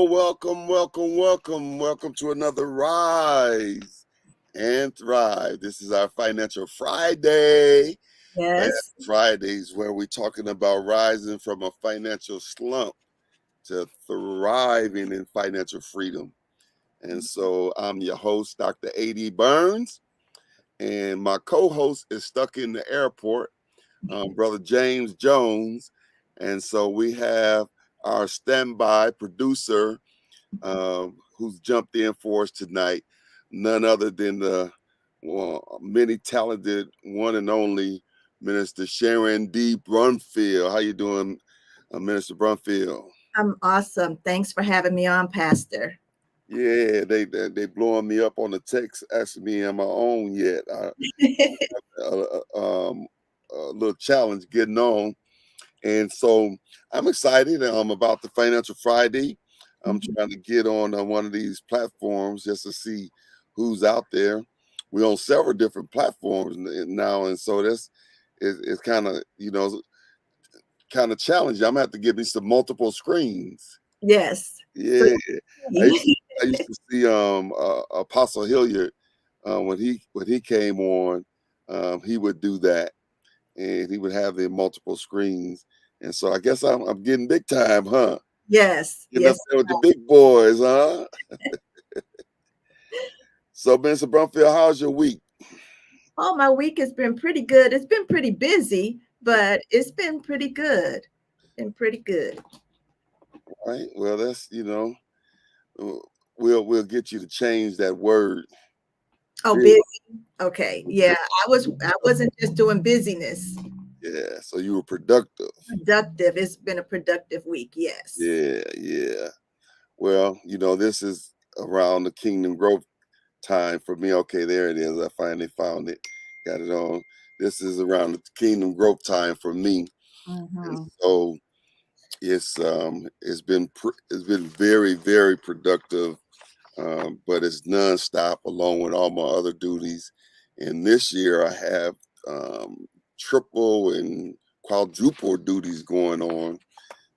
Welcome to another Rise and Thrive. This is our Financial Friday. Yes. Fridays where we're talking about rising from a financial slump to thriving in financial freedom. And so I'm your host, Dr. A.D. Burns, and my co-host is stuck in the airport, Brother James Jones. And so we have our standby producer who's jumped in for us tonight, none other than the many talented one and only Minister Sharon D. Brunfield. How you doing, Minister Brunfield? I'm awesome. Thanks for having me on, Pastor. Yeah, they blowing me up on the text, asking me am I on yet. A little challenge getting on. And so I'm excited about the Financial Friday. I'm trying to get on one of these platforms just to see who's out there. We're on several different platforms now, and so it's kind of kind of challenging. I'm gonna have to give me some multiple screens. Yes. Yeah, I used to see Apostle Hilliard when he came on, he would do that, and he would have the multiple screens. And so I guess I'm getting big time, huh? Yes. Getting up Yes. there with the big boys, huh? So, Mr. Brumfield, how's your week? Oh, my week has been pretty good. It's been pretty busy, but it's been pretty good. Been pretty good. Right. Well, that's we'll get you to change that word. Oh, Busy. busy. Okay. Yeah, I wasn't just doing busyness. Yeah. So you were productive. Productive. It's been a productive week. Yes. Yeah. Yeah. Well, this is around the Kingdom Growth time for me. Okay, there it is. I finally found it. Got it on. This is around the Kingdom Growth time for me, and Mm-hmm. so it's been very, very productive, but it's nonstop along with all my other duties. And this year I have triple and quadruple duties going on,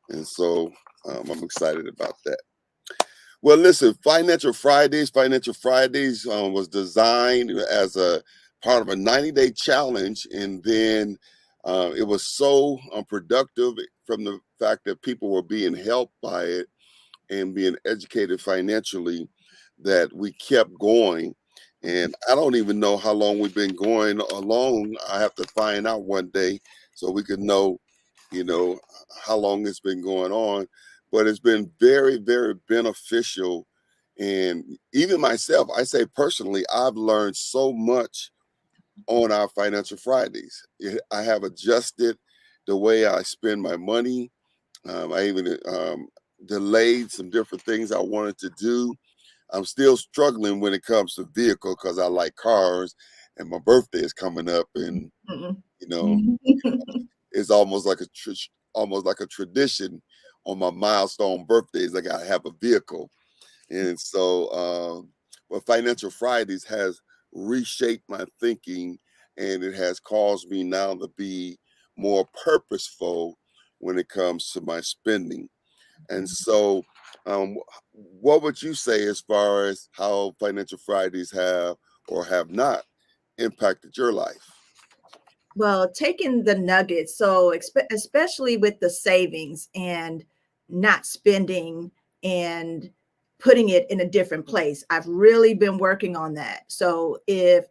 and so I'm excited about that. Well, listen, Financial Fridays was designed as a part of a 90-day challenge, and then it was so productive from the fact that people were being helped by it and being educated financially that we kept going. And I don't even know how long we've been going along. I have to find out one day so we could know, you know, how long it's been going on. But it's been very, very beneficial. And even myself, I say personally, I've learned so much on our Financial Fridays. I have adjusted the way I spend my money. I even delayed some different things I wanted to do. I'm still struggling when it comes to vehicle because I like cars, and my birthday is coming up, and you know it's almost like a tradition on my milestone birthdays. I gotta have a vehicle, and so but Financial Fridays has reshaped my thinking, and it has caused me now to be more purposeful when it comes to my spending. And so, what would you say as far as how Financial Fridays have or have not impacted your life? Well, taking the nuggets, so especially with the savings and not spending and putting it in a different place, I've really been working on that. So if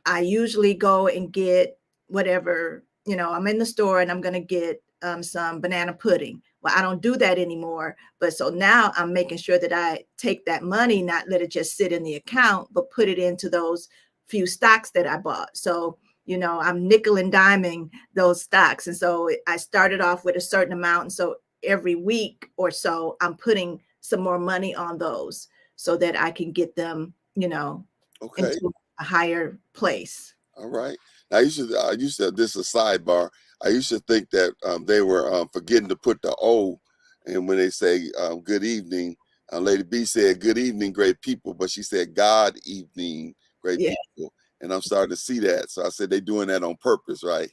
I usually go and get whatever, I'm in the store and I'm going to get some banana pudding. Well, I don't do that anymore. But so now I'm making sure that I take that money, not let it just sit in the account, but put it into those few stocks that I bought. So, I'm nickel and diming those stocks. And so I started off with a certain amount. And so every week or so, I'm putting some more money on those so that I can get them, Okay, into a higher place. all right. Now, I used to, this is a sidebar. I used to think that they were forgetting to put the O, and when they say good evening, Lady B said good evening, great people, but she said God evening, great Yeah. people. And I'm starting to see that. So I said they're doing that on purpose, right?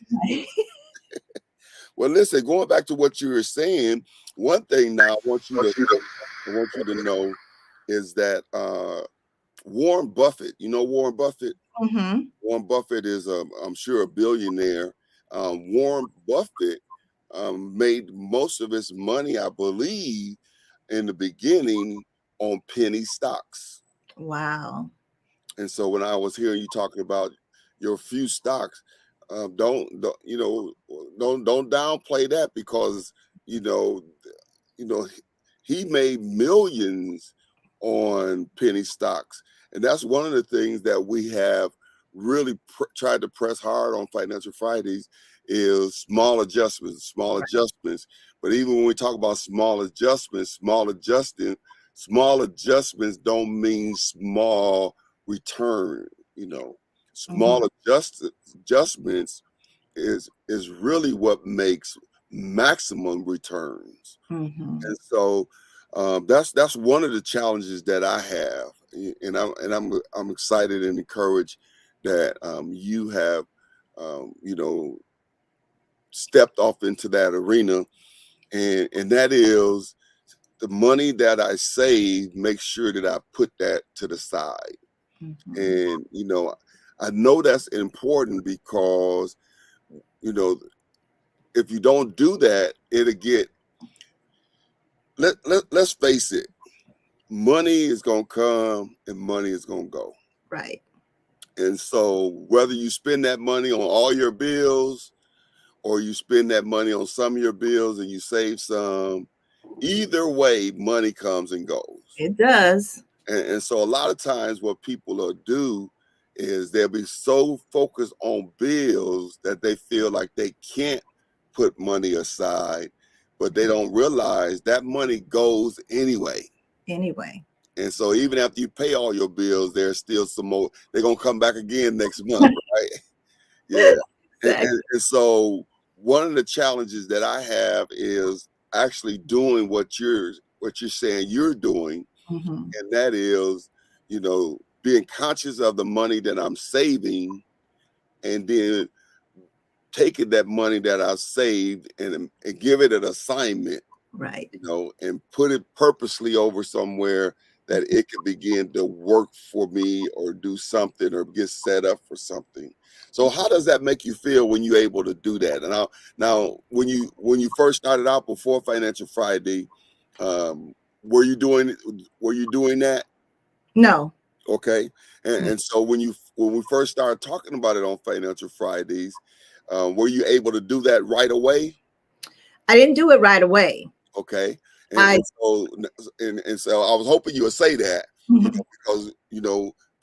Well, listen, going back to what you were saying, one thing now I want you to I want you to know is that Warren Buffett, you know Warren Buffett? Hmm. Warren Buffett is, I'm sure, a billionaire. Warren Buffett made most of his money, I believe, in the beginning on penny stocks. Wow. And so when I was hearing you talking about your few stocks, don't don't downplay that because you know you know he made millions on penny stocks, and that's one of the things that we have really tried to press hard on Financial Fridays is small adjustments. But even when we talk about small adjustments don't mean small return. You know, Hmm. small adjustments is really what makes maximum returns. Hmm. And so that's one of the challenges that I have, and I'm excited and encouraged that you have stepped off into that arena, and that is the money that I save. Make sure that I put that to the side, Hmm. and I know that's important because you know if you don't do that, it'll get let's face it, money is going to come and money is going to go. Right. And so whether you spend that money on all your bills or you spend that money on some of your bills and you save some, either way, money comes and goes. It does. And so a lot of times what people will do is they'll be so focused on bills that they feel like they can't put money aside, but they don't realize that money goes anyway. Anyway. And so even after you pay all your bills, there's still some more. They're gonna come back again next month, right? Yeah. Exactly. And so one of the challenges that I have is actually doing what you're saying you're doing, Hmm. and that is, being conscious of the money that I'm saving, and then taking that money that I saved and give it an assignment, Right. and put it purposely over somewhere that it can begin to work for me or do something or get set up for something. So how does that make you feel when you're able to do that? And now when you first started out before Financial Friday, um, were you doing that? No. Okay. And so when we first started talking about it on Financial Fridays, were you able to do that right away? I didn't do it right away. Okay. And, I and so and so I was hoping you would say that, because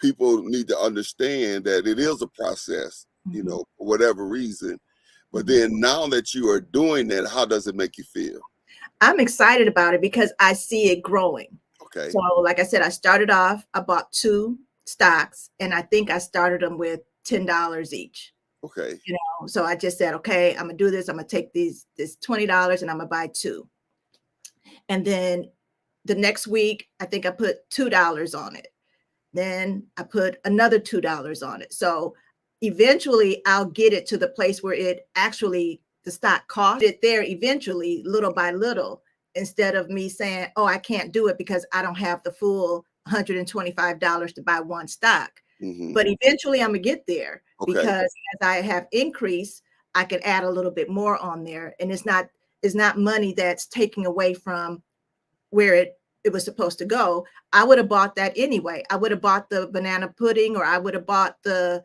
people need to understand that it is a process, Mhm. for whatever reason. But Mhm. then now that you are doing that, how does it make you feel? I'm excited about it because I see it growing. Okay. So, like I said, I started off, I bought two stocks, and I think I started them with $10 each. Okay. So I just said, okay, I'm gonna do this. I'm gonna take this $20 and I'm gonna buy two. And then the next week, I think I put $2 on it. Then I put another $2 on it. So eventually I'll get it to the place where it actually the stock cost it there eventually, little by little, instead of me saying, oh, I can't do it because I don't have the full $125 to buy one stock. Hmm. But eventually I'm gonna get there Okay. because as I have increased, I can add a little bit more on there. And it's not money that's taking away from where it was supposed to go. I would have bought that anyway. I would have bought the banana pudding, or I would have bought the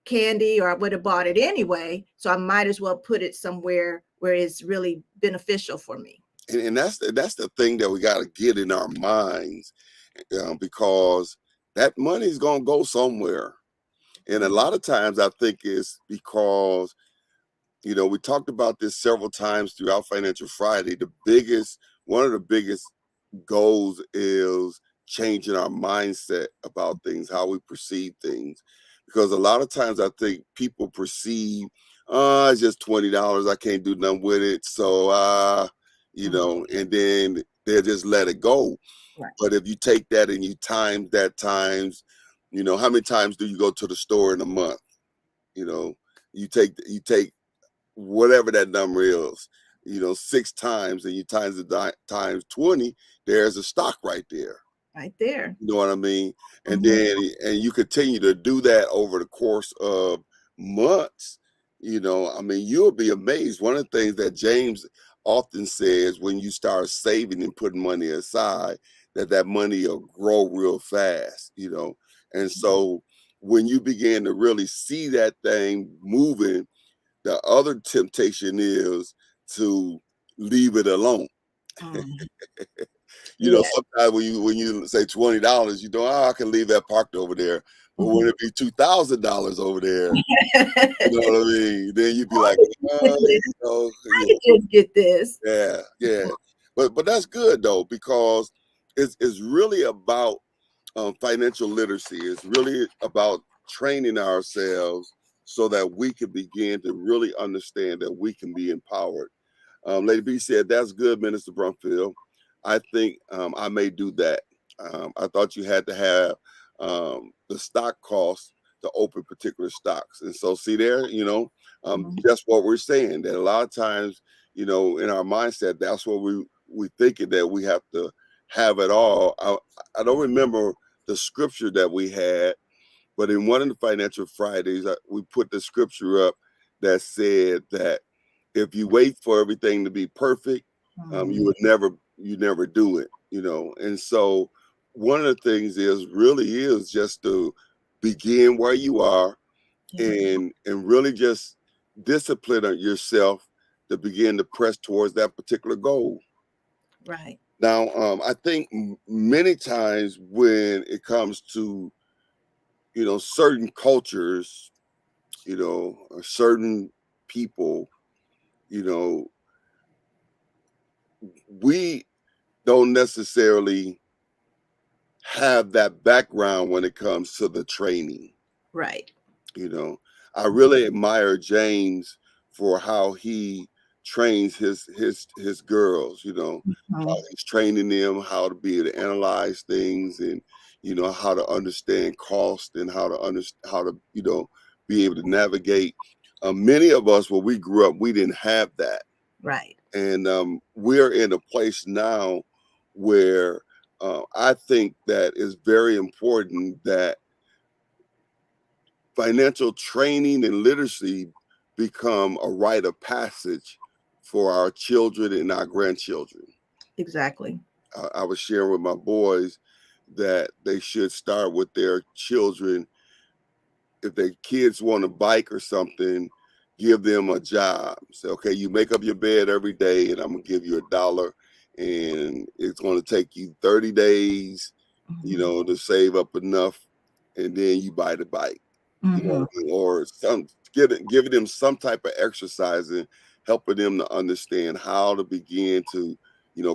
candy, or I would have bought it anyway. So I might as well put it somewhere where it's really beneficial for me. And that's the thing that we got to get in our minds, because that money is going to go somewhere. And a lot of times I think it's because, we talked about this several times throughout Financial Friday. One of the biggest goals is changing our mindset about things, how we perceive things. Because a lot of times I think people perceive, it's just $20. I can't do nothing with it. So, Mhm. and then they'll just let it go. Right. But if you take that and you times that times, how many times do you go to the store in a month? You know, you take whatever that number is. six times, and you times it times 20, there's a stock right there. Right there. You know what I mean? And Mhm. then and you continue to do that over the course of months. I mean, you'll be amazed. One of the things that James often says, when you start saving and putting money aside, that money will grow real fast. And so when you begin to really see that thing moving, the other temptation is to leave it alone. Mm. Yeah. Sometimes when you say $20, oh, I can leave that parked over there. But when Mhm. it be $2,000 over there, you know what I mean? Then you'd be I like, could just get this. I yeah, could just get this. yeah, yeah. But that's good though, because it's really about financial literacy. It's really about training ourselves so that we can begin to really understand that we can be empowered. Lady B said, "That's good, Minister Brumfield. I think I may do that. I thought you had to have the stock cost to open particular stocks." And so, see there, Mhm. that's what we're saying. That a lot of times, in our mindset, that's what we thinking that we have to have it all. I don't remember the scripture that we had, but in one of the Financial Fridays, we put the scripture up that said that if you wait for everything to be perfect, Mhm. you never do it. And so one of the things really is just to begin where you are, Yeah. and really just discipline yourself to begin to press towards that particular goal. Right. Now, I think many times when it comes to certain cultures, or certain people, you know, we don't necessarily have that background when it comes to the training. Right. You know, I really admire James for how he trains his girls. How Mhm. he's training them how to be able to analyze things, and how to understand cost, and how to be able to navigate. Many of us, when we grew up, we didn't have that, Right. and we're in a place now where I think that it's very important that financial training and literacy become a rite of passage for our children and our grandchildren. Exactly. I was sharing with my boys that they should start with their children. If their kids want a bike or something, give them a job. Say, okay, you make up your bed every day, and I'm gonna give you $1, and it's gonna take you 30 days, Mhm. to save up enough, and then you buy the bike. Mhm. Or giving them some type of exercising, helping them to understand how to begin to,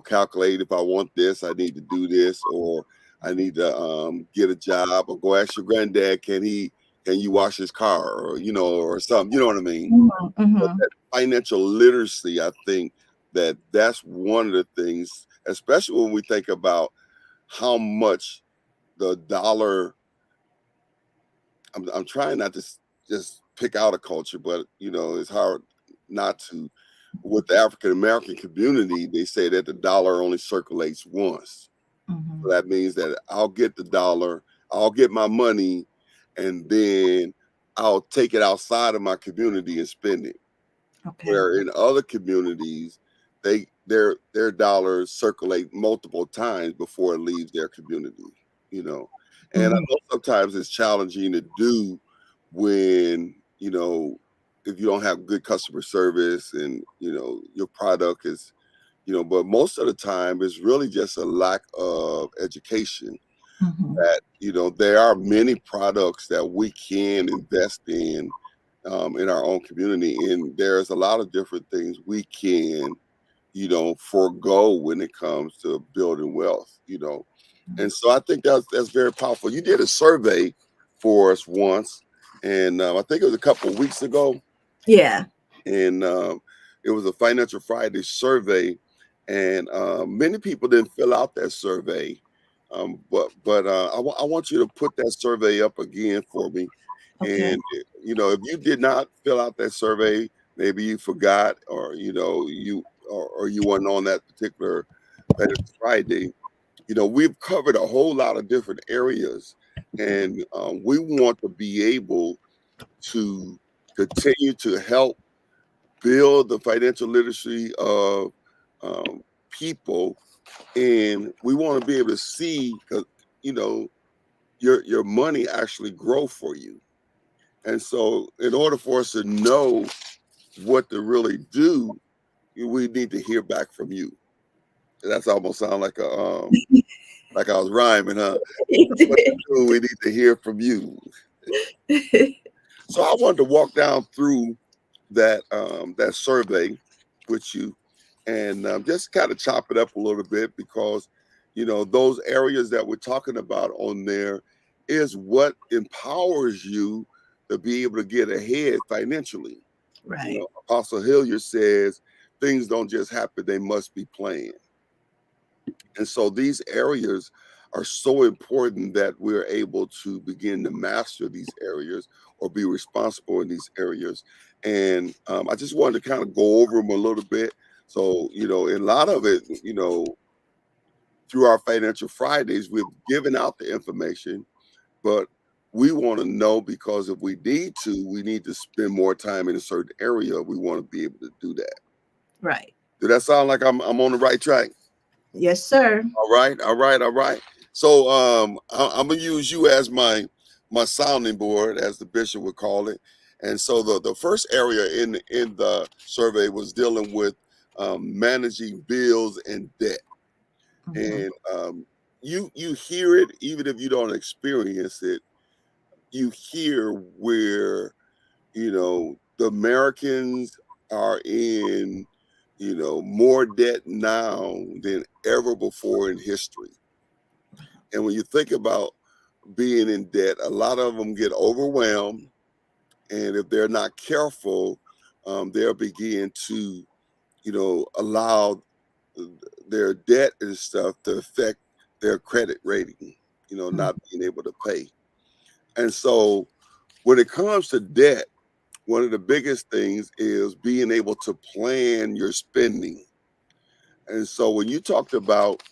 calculate, if I want this, I need to do this, or I need to get a job, or go ask your granddad, can you wash his car, or something, you know what I mean? Mhm. But Mhm. that financial literacy, I think that's one of the things, especially when we think about how much the dollar. I'm trying not to just pick out a culture, but it's hard not to. With the African American community, they say that the dollar only circulates once. So Mhm. that means that I'll get the dollar, I'll get my money, and then I'll take it outside of my community and spend it. Okay. Where in other communities, their dollars circulate multiple times before it leaves their community. You know, and I Mhm. know sometimes it's challenging to do when if you don't have good customer service, and your product is, but most of the time it's really just a lack of education. Mhm. That there are many products that we can invest in our own community, and there's a lot of different things we can forego when it comes to building wealth. And so I think that's very powerful. You did a survey for us once, and I think it was a couple of weeks ago, Yeah. and it was a Financial Friday survey, and many people didn't fill out that survey. But I want you to put that survey up again for me. Okay. And if you did not fill out that survey, maybe you forgot, or or you weren't on that particular Friday, we've covered a whole lot of different areas, and we want to be able to continue to help build the financial literacy of um, people, and we want to be able to see, you know, your money actually grow for you. And so, in order for us to know what to really do, we need to hear back from you. That's almost sound like I was rhyming, huh? What to do, we need to hear from you. So I wanted to walk down through that survey with you, and just kind of chop it up a little bit, because those areas that we're talking about on there is what empowers you to be able to get ahead financially. Right. Apostle Hilliard says things don't just happen, they must be planned. And so these areas are so important that we're able to begin to master these areas or be responsible in these areas. And I just wanted to kind of go over them a little bit. So, a lot of it, through our Financial Fridays, we've given out the information, but we want to know, because if we need to spend more time in a certain area. We want to be able to do that. Right. Does that sound like I'm on the right track? Yes, sir. All right, all right, all right. So I'm gonna use you as my sounding board, as the bishop would call it. And so the first area in the survey was dealing with managing bills and debt. Mhm. And you hear it, even if you don't experience it. You hear where the Americans are in more debt now than ever before in history. And when you think about being in debt, a lot of them get overwhelmed, and if they're not careful, they'll begin to allow their debt and stuff to affect their credit rating, Mhm. not being able to pay. And so when it comes to debt, one of the biggest things is being able to plan your spending. And so when you talked about,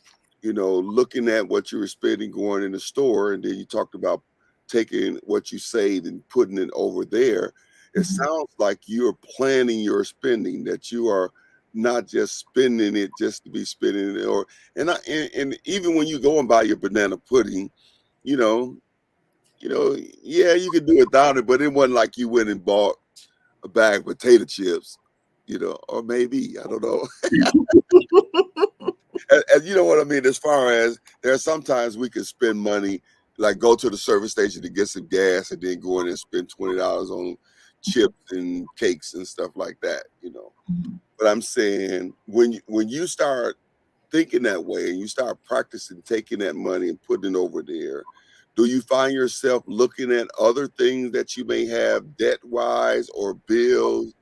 looking at what you were spending going in the store, and then you talked about taking what you saved and putting it over there, it Mhm. sounds like you're planning your spending, that you are not just spending it just to be spending it. And even when you go and buy your banana pudding, you know, yeah, you could do without it, but it wasn't like you went and bought a bag of potato chips, or maybe, I don't know. And you know what I mean? As far as, there are sometimes we can spend money, like go to the service station to get some gas and then go in and spend $20 on chips and cakes and stuff like that. Mhm. But I'm saying, when you start thinking that way and you start practicing taking that money and putting it over there, do you find yourself looking at other things that you may have debt wise or bills,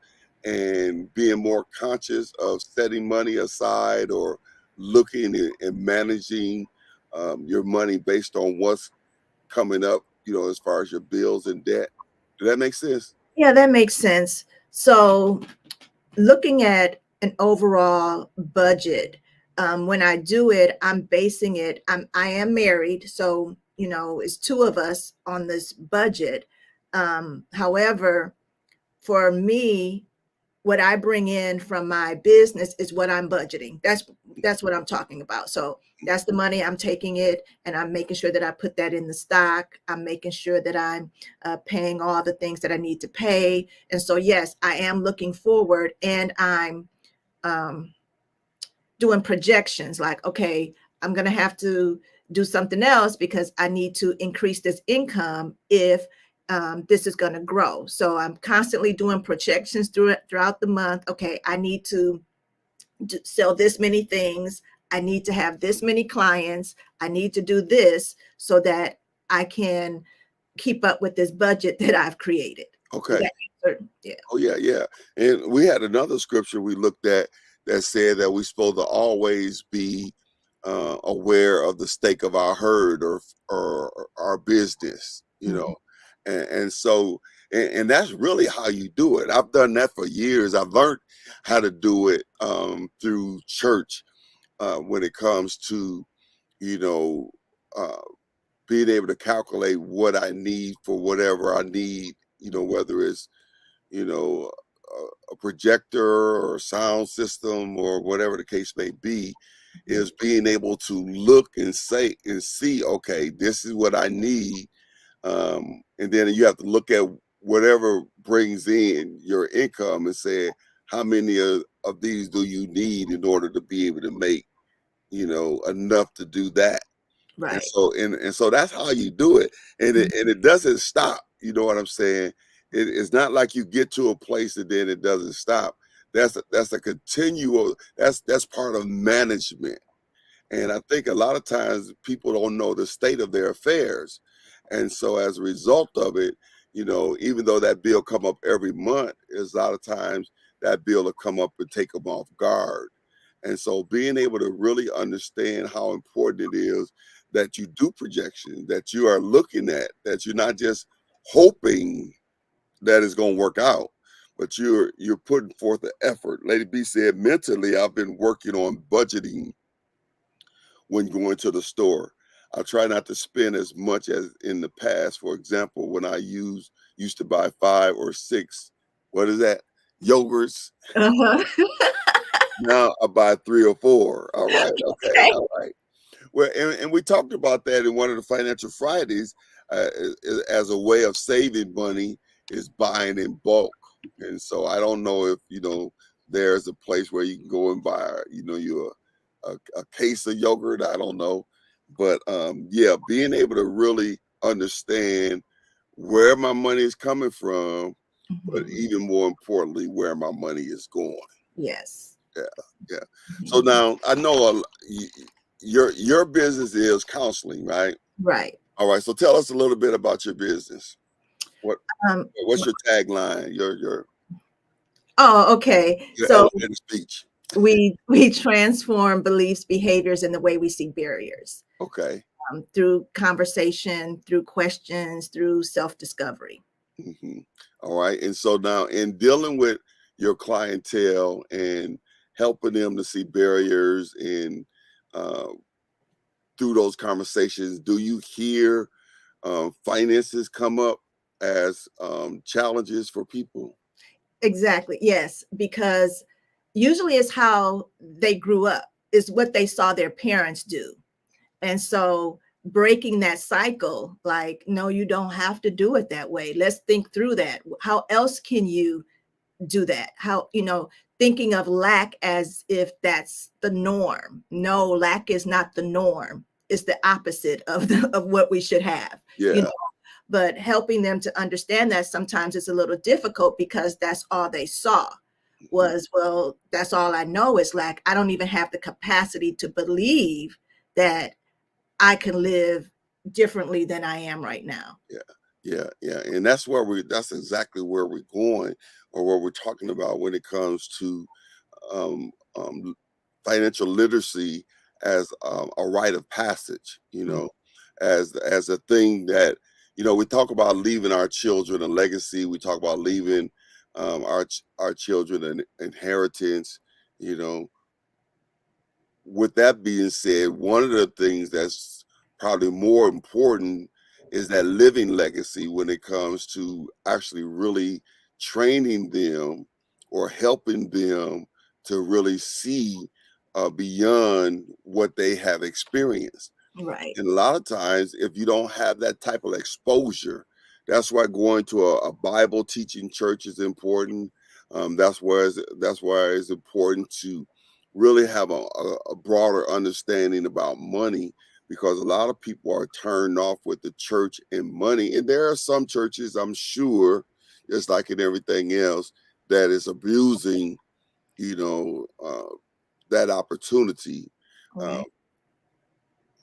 and being more conscious of setting money aside, or looking and managing your money based on what's coming up, as far as your bills and debt? Does that make sense? Yeah, that makes sense. So, looking at an overall budget, when I do it, I'm basing it. I am married, so it's two of us on this budget. However, for me, what I bring in from my business is what I'm budgeting. That's what I'm talking about. So that's the money I'm taking it, and I'm making sure that I put that in the stock. I'm making sure that I'm paying all the things that I need to pay. And so yes, I am looking forward, and I'm um, doing projections. Like, okay, I'm gonna have to do something else because I need to increase this income if this is going to grow. So I'm constantly doing projections throughout the month. Okay, I need to sell this many things. I need to have this many clients. I need to do this so that I can keep up with this budget that I've created. Does Okay. that answer? Yeah. Oh yeah, yeah. And we had another scripture we looked at that said that we're supposed to always be aware of the stake of our herd, or our business. Mhm. And so And that's really how you do it. I've done that for years. I've learned how to do it through church when it comes to, you know, uh, being able to calculate what I need for whatever I need, whether it's, a projector or a sound system or whatever the case may be, Mhm. is being able to look and say and see, okay, this is what I need. And then you have to look at whatever brings in your income and say, how many of these do you need in order to be able to make, enough to do that? And Right. so and so that's how you do it. And Mhm. it doesn't stop. You know what I'm saying? It's not like you get to a place and then it doesn't stop. That's a continual, that's part of management. And I think a lot of times people don't know the state of their affairs. And so as a result of it, even though that bill come up every month, is a lot of times that bill will come up and take them off guard. And so being able to really understand how important it is that you do projections, that you are looking at, that you're not just hoping that it's going to work out, but you're putting forth the effort. Lady B said, mentally, I've been working on budgeting when going to the store. I try not to spend as much as in the past. For example, when I used to buy 5 or 6, what is that? Yogurts. Uh-huh. Now I buy 3 or 4. All right, okay, Okay. all right. Well, and we talked about that in one of the Financial Fridays, as a way of saving money is buying in bulk. And so I don't know if there's a place where you can go and buy you a case of yogurt. I don't know, but yeah, being able to really understand where my money is coming from, but Mhm. even more importantly, where my money is going. Yes. Yeah, yeah. So Mhm. now I know your business is counseling, right? Right. All right. So tell us a little bit about your business. What Um, what's your tagline? oh, okay. Your So elevator speech. we transform beliefs, behaviors, and the way we see barriers Okay. through conversation, through questions, through self-discovery. hmm All right. And so now in dealing with your clientele and helping them to see barriers and uh, through those conversations, do you hear finances come up as challenges for people? Exactly. Yes, because usually it's how they grew up, is what they saw their parents do. And so breaking that cycle, like, no, you don't have to do it that way. Let's think through that. How else can you do that? How, thinking of lack as if that's the norm. No, lack is not the norm. It's the opposite of of what we should have, you know. Yeah. But helping them to understand that sometimes it's a little difficult because that's all they saw mhm, was, well, that's all I know is lack. I don't even have the capacity to believe that I can live differently than I am right now. Yeah. Yeah. Yeah. And that's exactly where we're going, or what we're talking about when it comes to um, um, financial literacy as a rite of passage, Mm. as a thing that, we talk about leaving our children a legacy. We talk about leaving our children an inheritance. You know, with that being said, one of the things that's probably more important is that living legacy when it comes to actually really training them or helping them to really see beyond what they have experienced. Right. And a lot of times, if you don't have that type of exposure, that's why going to a Bible teaching church is important. That's why it's important to really have a broader understanding about money, because a lot of people are turned off with the church and money. And there are some churches, I'm sure, just like in everything else, that is abusing, you know, uh, that opportunity. Uh, Right.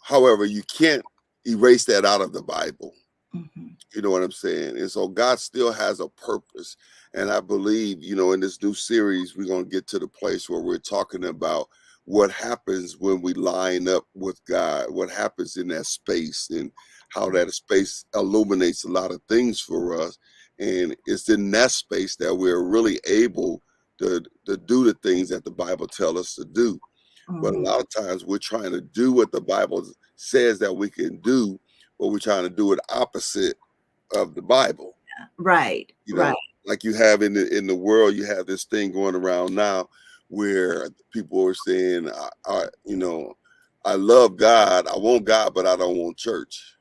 However, you can't erase that out of the Bible. Mhm. You know what I'm saying? And so God still has a purpose. And I believe, in this new series, we're going to get to the place where we're talking about what happens when we line up with God, what happens in that space, and how that space illuminates a lot of things for us. And it's in that space that we're really able to do the things that the Bible tells us to do. But a Mhm. lot of times we're trying to do what the Bible says that we can do, but we're trying to do it opposite of the Bible. Right, You right. know, like you have in the world, you have this thing going around now where people are saying, I love God, I want God, but I don't want church.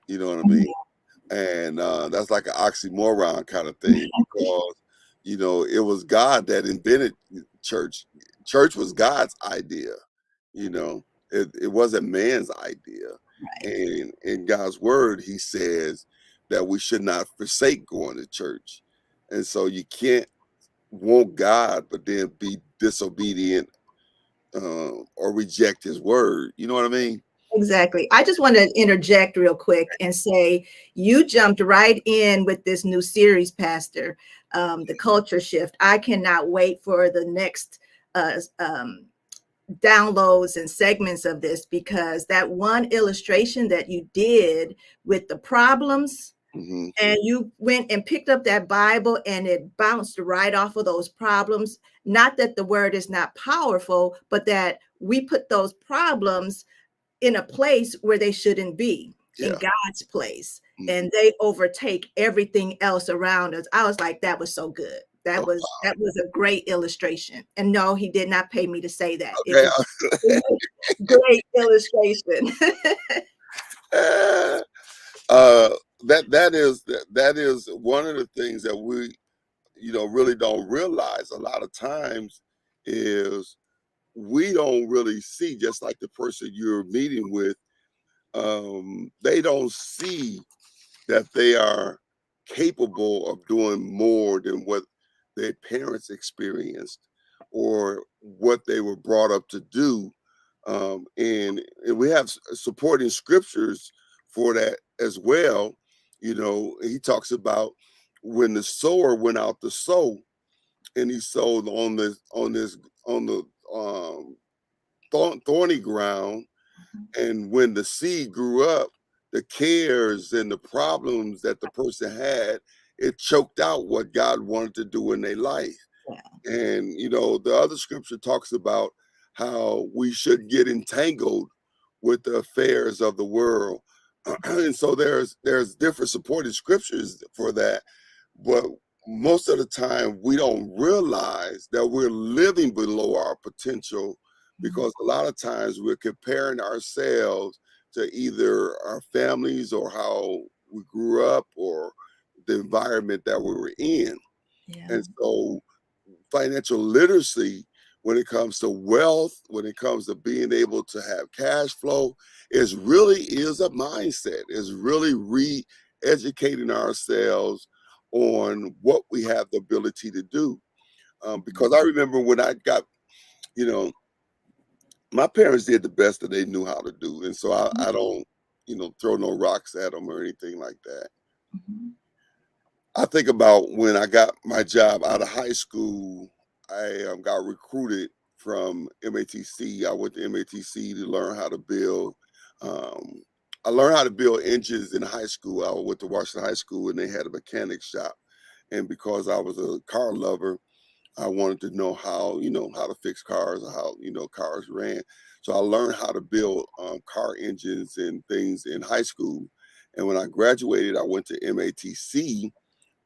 You know what I mean? And that's like an oxymoron kind of thing because it was God that invented church. Church was God's idea. You know, it wasn't man's idea. Right. And in God's word, He says that we should not forsake going to church. And so you can't want God but then be disobedient or reject His word. You know what I mean? Exactly. I just want to interject real quick and say you jumped right in with this new series, Pastor, the culture shift. I cannot wait for the next downloads and segments of this, because that one illustration that you did with the problems, Hmm. and you went and picked up that Bible and it bounced right off of those problems. Not that the word is not powerful, but that we put those problems in a place where they shouldn't be, in Yeah. God's place, Hmm. and they overtake everything else around us. I was like, that was so good. Oh, That was a great illustration. And no, he did not pay me to say that. It okay. was a great illustration. uh, that is one of the things that we really don't realize a lot of times is we don't really see, just like the person you're meeting with, they don't see that they are capable of doing more than what their parents experienced or what they were brought up to do. And we have supporting scriptures for that as well. He talks about when the sower went out to sow, and he sowed on the thorny ground, and when the seed grew up, the cares and the problems that the person had, it choked out what God wanted to do in their life. Yeah. And the other scripture talks about how we should get entangled with the affairs of the world. And so there's different supporting scriptures for that. But most of the time we don't realize that we're living below our potential, because a lot of times we're comparing ourselves to either our families or how we grew up or the environment that we were in. Yeah. And so financial literacy, when it comes to wealth, when it comes to being able to have cash flow, is a mindset. Is really re-educating ourselves on what we have the ability to do. Because I remember when I got, you know, my parents did the best that they knew how to do, and so I don't, throw no rocks at them or anything like that. Mhm. I think about when I got my job out of high school. I got recruited from MATC. I went to MATC to learn how to build. Um, I learned how to build engines in high school. I went to Washington High School, and they had a mechanic shop. And because I was a car lover, I wanted to know how to fix cars, or how cars ran. So I learned how to build car engines and things in high school. And when I graduated, I went to MATC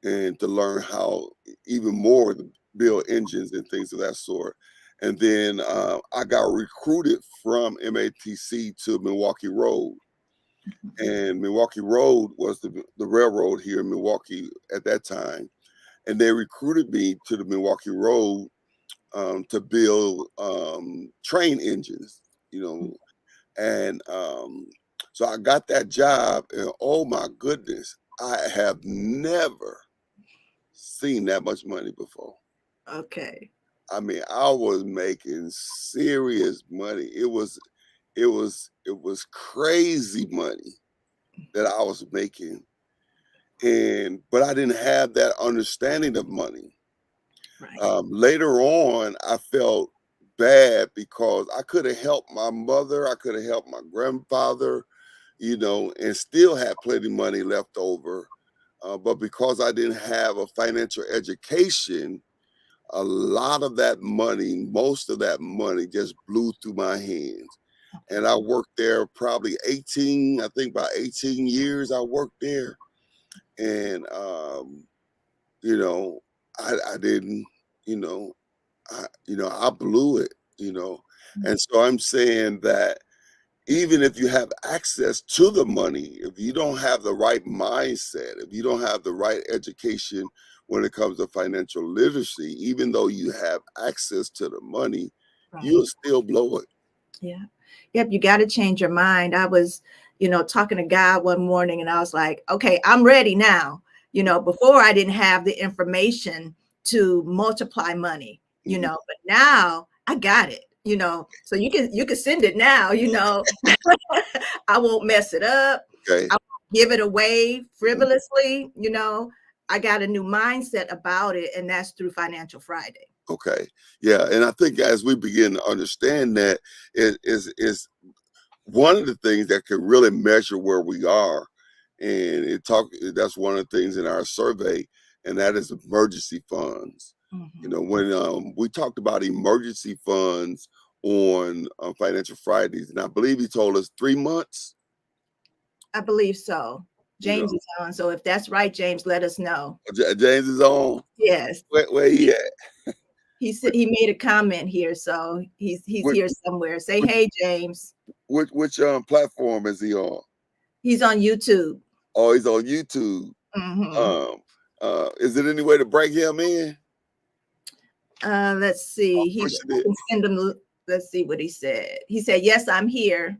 and to learn how even more to build engines and things of that sort. And then I got recruited from MATC to Milwaukee Road. And Milwaukee Road was the railroad here in Milwaukee at that time. And they recruited me to the Milwaukee Road to build train engines, you know. And so I got that job, and oh my goodness, I have never seen that much money before. Okay. I mean, I was making serious money. It was crazy money that I was making. And but I didn't have that understanding of money. Right. Later on, I felt bad because I could have helped my mother, I could have helped my grandfather, and still had plenty of money left over. but because I didn't have a financial education, a lot of that money, most of that money just blew through my hands. And I Okay. worked there probably 18, I think about 18 years I worked there. And, you know, I didn't, you know, I blew it, you know. Mm. And so I'm saying that even if you have access to the money, if you don't have the right mindset, if you don't have the right education when it comes to financial literacy, even though you have access to the money, Right. you'll still blow it. Yeah. Yep. You got to change your mind. I was, talking to God one morning and I was like, okay, I'm ready now. Before I didn't have the information to multiply money, Mhm. but now I got it, so you can send it now, I won't mess it up. Okay. I won't give it away Mhm. frivolously, I got a new mindset about it, and that's through Financial Friday. Okay. Yeah. And I think as we begin to understand that, is one of the things that can really measure where we are. And that's one of the things in our survey, and that is emergency funds. Mhm. When we talked about emergency funds on Financial Fridays, and I believe he told us 3 months. I believe so. You James know, is on. So if that's right, James, let us know. James is on. Yes. Where he He at? he said he made a comment here, so he's Which here somewhere. Say which hey, James. which platform is he on? He's on YouTube. Oh, he's on YouTube. Hmm. Um, is it any way to bring him in? Let's see. Pushing I it. can send him. Let's see what he said. He said, "Yes, I'm here."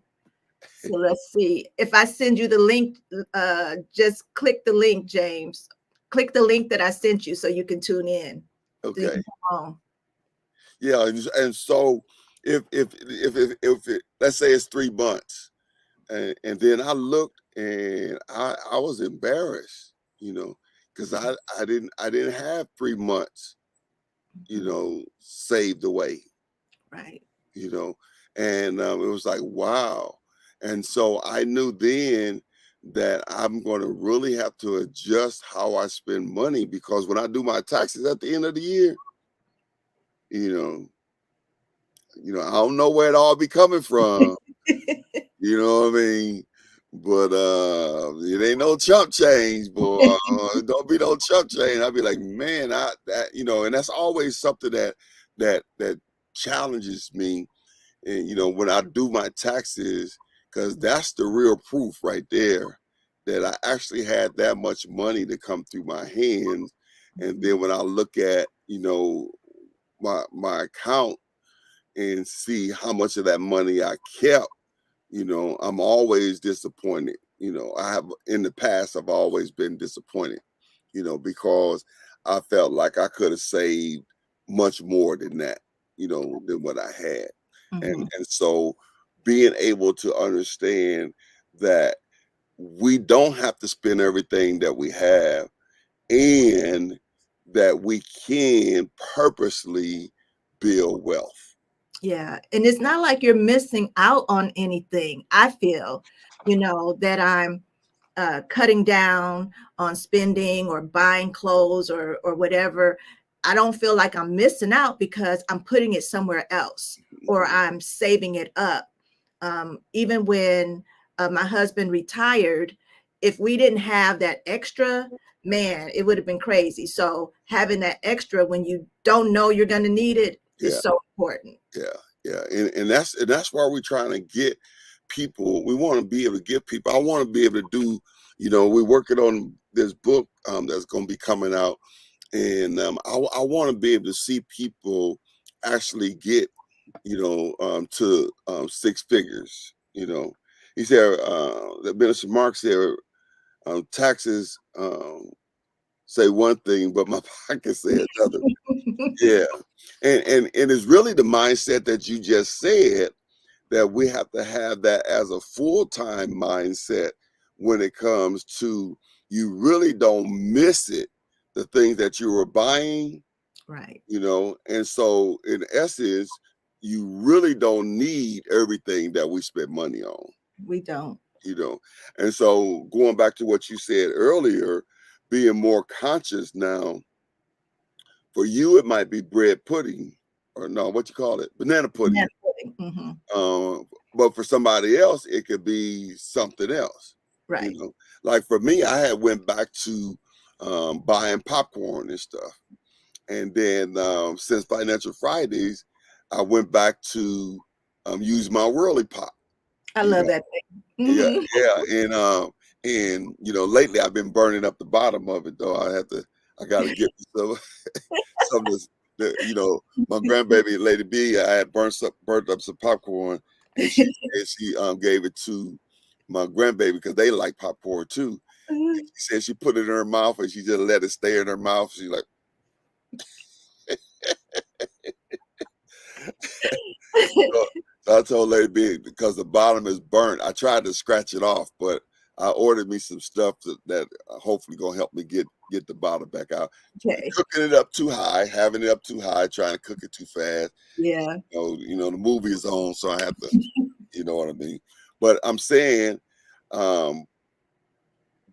So let's see. If I send you the link, just click the link, James. Click the link that I sent you so you can tune in. So you Okay. can come on. Yeah, and so if it, let's say it's 3 months, and then I looked and I was embarrassed, because I didn't have 3 months, Mhm. saved away, Right. you know, and it was like wow, and so I knew then that I'm going to really have to adjust how I spend money because when I do my taxes at the end of the year, you know, I don't know where it all be coming from. You know what I mean? But it ain't no chump change, boy. Don't be no chump change. I'd be like, man, and that's always something that challenges me. And when I do my taxes, because that's the real proof right there that I actually had that much money to come through my hands. And Mhm. then when I look at my account and see how much of that money I kept, I'm always disappointed. I have in the past, I've always been disappointed, because I felt like I could have saved much more than that, than what I had. Mhm. And so being able to understand that we don't have to spend everything that we have and that we can purposely build wealth. Yeah. And it's not like you're missing out on anything. I feel, that I'm cutting down on spending or buying clothes or whatever. I don't feel like I'm missing out because I'm putting it somewhere else or Mhm. I'm saving it up. Even when my husband retired, if we didn't have that extra, man, it would have been crazy. So having that extra when you don't know you're going to need it Yeah. is so important. Yeah, yeah, and that's why we're trying to get people. We want to be able to get people. I want to be able to do. We're working on this book that's going to be coming out, and I want to be able to see people actually get to six figures. He said that Minister Mark said taxes say one thing, but my pocket say another. Yeah, and it's really the mindset that you just said that we have to have that as a full-time mindset when it comes to you really don't miss it, the things that you were buying, Right. and so in essence, you really don't need everything that we spend money on, We don't. you know. And so going back to what you said earlier, being more conscious now. For you, it might be bread pudding, or no, what you call it, banana pudding. Banana pudding. Hmm. But for somebody else, it could be something else. You Right. know, like for me, I had went back to buying popcorn and stuff, and then since Financial Fridays, I went back to use my whirly pop. I You love know, that thing. yeah, Hmm. yeah, and you know, lately I've been burning up the bottom of it though. I got to get some some of this. You know, my grandbaby Lady B, I had burnt up some popcorn, and she gave it to my grandbaby because they like popcorn too. She said she put it in her mouth and she just let it stay in her mouth. She's like, so, so I told Lady B because the bottom is burnt. I tried to scratch it off, but I ordered me some stuff that hopefully gonna help me get the bottom back out. Okay. Cooking it up too high, having it up too high, trying to cook it too fast. Yeah. You know, the movie is on, so I have to, you know what I mean. But I'm saying um,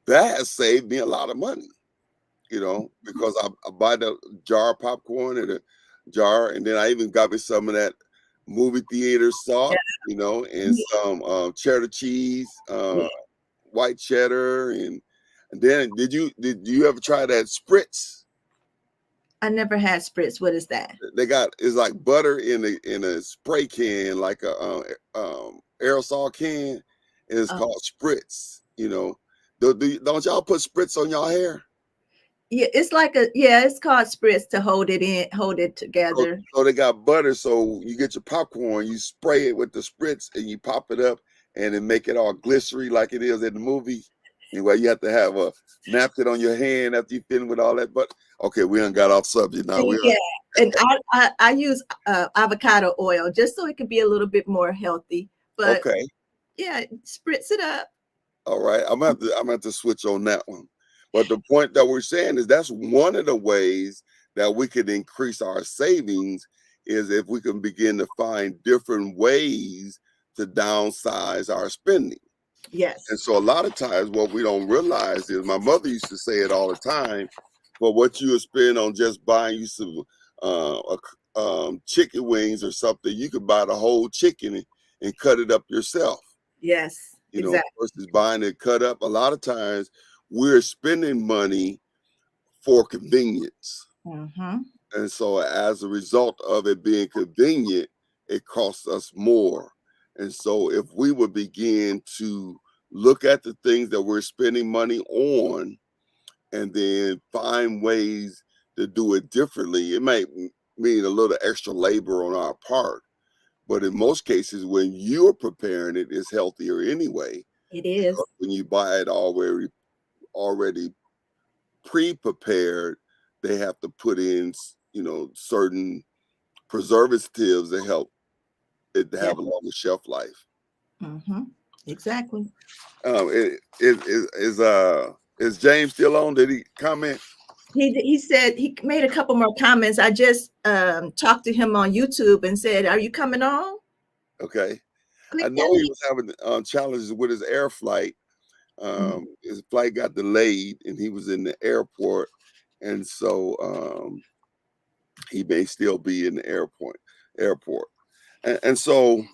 that has saved me a lot of money, you know, because I buy the jar of popcorn and a jar, and then I even got me some of that movie theater Yeah. salt, you know, and some cheddar cheese, Yeah. white cheddar, and then did you ever try that spritz? I never had spritz. What is that? They got it's like butter in a spray can, like a aerosol can, and it's Oh, called spritz. You know, don't y'all put spritz on y'all hair? yeah. It's like a, yeah, it's called spritz to hold it in, hold it So, together. so they got butter. So you get your popcorn, you spray it with the spritz, and you pop it up, and then make it all glistery like it is in the movie. Anyway, you have to have a napkin on your hand after you finish with all that. But okay, we done got off subject now. We Yeah. And I use avocado oil just so it can be a little bit more healthy. But okay. yeah, spritz it up. All right, I'm gonna have to switch on that one. But the point that we're saying is that's one of the ways that we could increase our savings is if we can begin to find different ways to downsize our spending. And Yes. so a lot of times what we don't realize is my mother used to say it all the time, but what you would spend on just buying you some chicken wings or something, you could buy the whole chicken and cut it up yourself, Yes. you know, Exactly. versus buying it cut up. A lot of times we're spending money for convenience. Mm-hmm. And so as a result of it being convenient, it costs us more. And so if we would begin to look at the things that we're spending money on and then find ways to do it differently, it might mean a little extra labor on our part. But in most cases, when you're preparing it, it's healthier anyway. It is. When you buy it already pre-prepared, they have to put in, you know, certain preservatives that help it to Yeah. have a longer shelf life. Mm-hmm. Exactly. Is James still on? Did he comment? He said he made a couple more comments. I just talked to him on YouTube and said, "Are you coming on?" Okay, I Click that know he link. was having challenges with his air flight. Mhm. His flight got delayed, and he was in the airport, and so he may still be in the airport, and so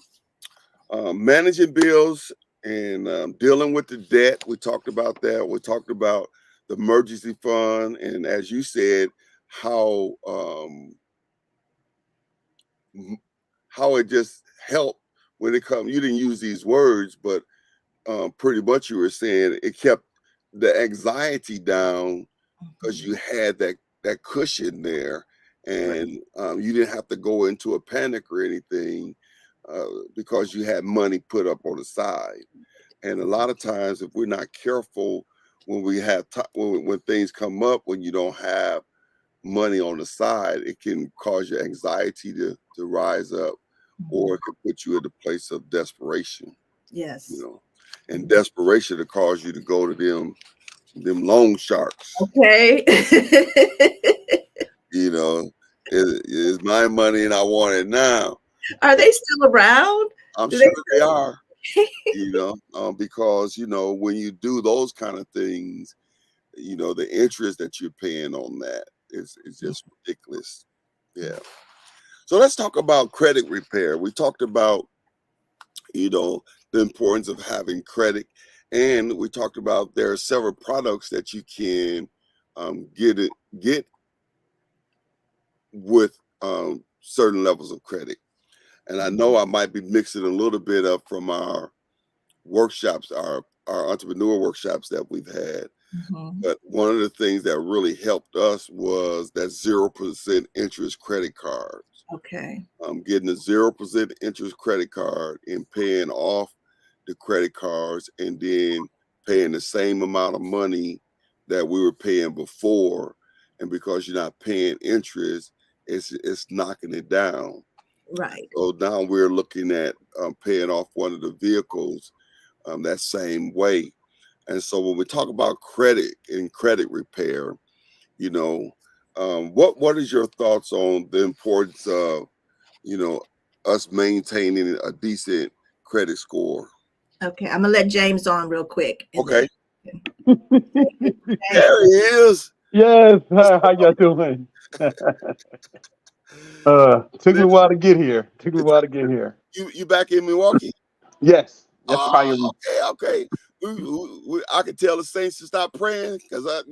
managing bills and dealing with the debt. We talked about that. We talked about the emergency fund, and as you said, how how it just helped when it comes. You didn't use these words, but pretty much you were saying it kept the anxiety down because you Mhm. had that cushion there, Right. and you didn't have to go into a panic or anything because you had money put up on the side. And a lot of times, if we're not careful, when we have when things come up, when you don't have money on the side, it can cause your anxiety to rise up, or Mhm. it could put you in a place of desperation. You Yes. know, and desperation to cause you to go to them loan sharks. Okay. You know, it's my money and I want it now. Are they still around? I'm Do they sure they are. still? Because when you do those kind of things, the interest that you're paying on that is just ridiculous. Yeah. So let's talk about credit repair. We talked about, the importance of having credit, and we talked about there are several products that you can get with certain levels of credit. And I know I might be mixing a little bit up from our workshops, our entrepreneur workshops that we've had. Mhm. But one of the things that really helped us was that 0% interest credit cards. Okay. Getting a 0% interest credit card and paying off the credit cards, and then paying the same amount of money that we were paying before. And because you're not paying interest, it's knocking it down. Right. So now we're looking at paying off one of the vehicles that same way. And so when we talk about credit and credit repair, what is your thoughts on the importance of us maintaining a decent credit score? Okay. I'm gonna let James on real quick, and then Okay, there he is. Yes, how y'all doing? Took me a while to get here. Took me a while to get here. You back in Milwaukee? Yes, yes, I Oh, am. okay. I could tell the Saints to stop praying because I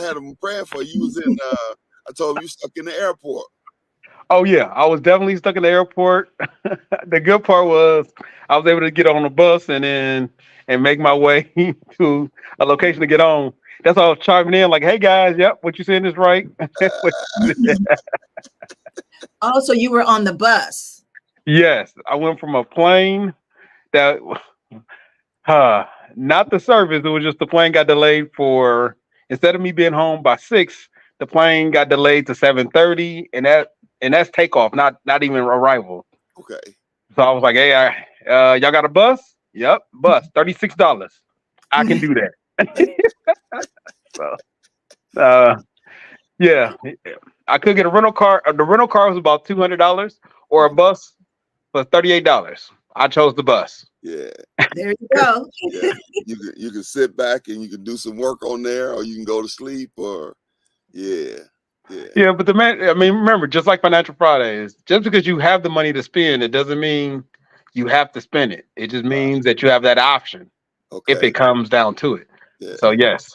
had them praying for you. You was in. I told them you stuck in the airport. Oh yeah, I was definitely stuck in the airport. The good part was I was able to get on a bus and make my way to a location to get on. That's why I was chiming in like, "Hey guys, yep, what you saying is right." also you were on the bus. Yes, I went from a plane that Uh, not the service. It was just the plane got delayed for instead of me being home by 6, the plane got delayed to 7:30, and that's takeoff, not even arrival. Okay. So I was like, hey, y'all got a bus? Yep, bus, $36. I can do that. So, uh, yeah, I could get a rental car. The rental car was about $200, or a bus was $38. I chose the bus. Yeah. There you go. Yeah. You can sit back and you can do some work on there, or you can go to sleep, or yeah. Yeah. Yeah, but I mean, remember, just like Financial Fridays, just because you have the money to spend, it doesn't mean you have to spend it. It just means that you have that option if Okay. it comes down to it. Yeah. So, yes.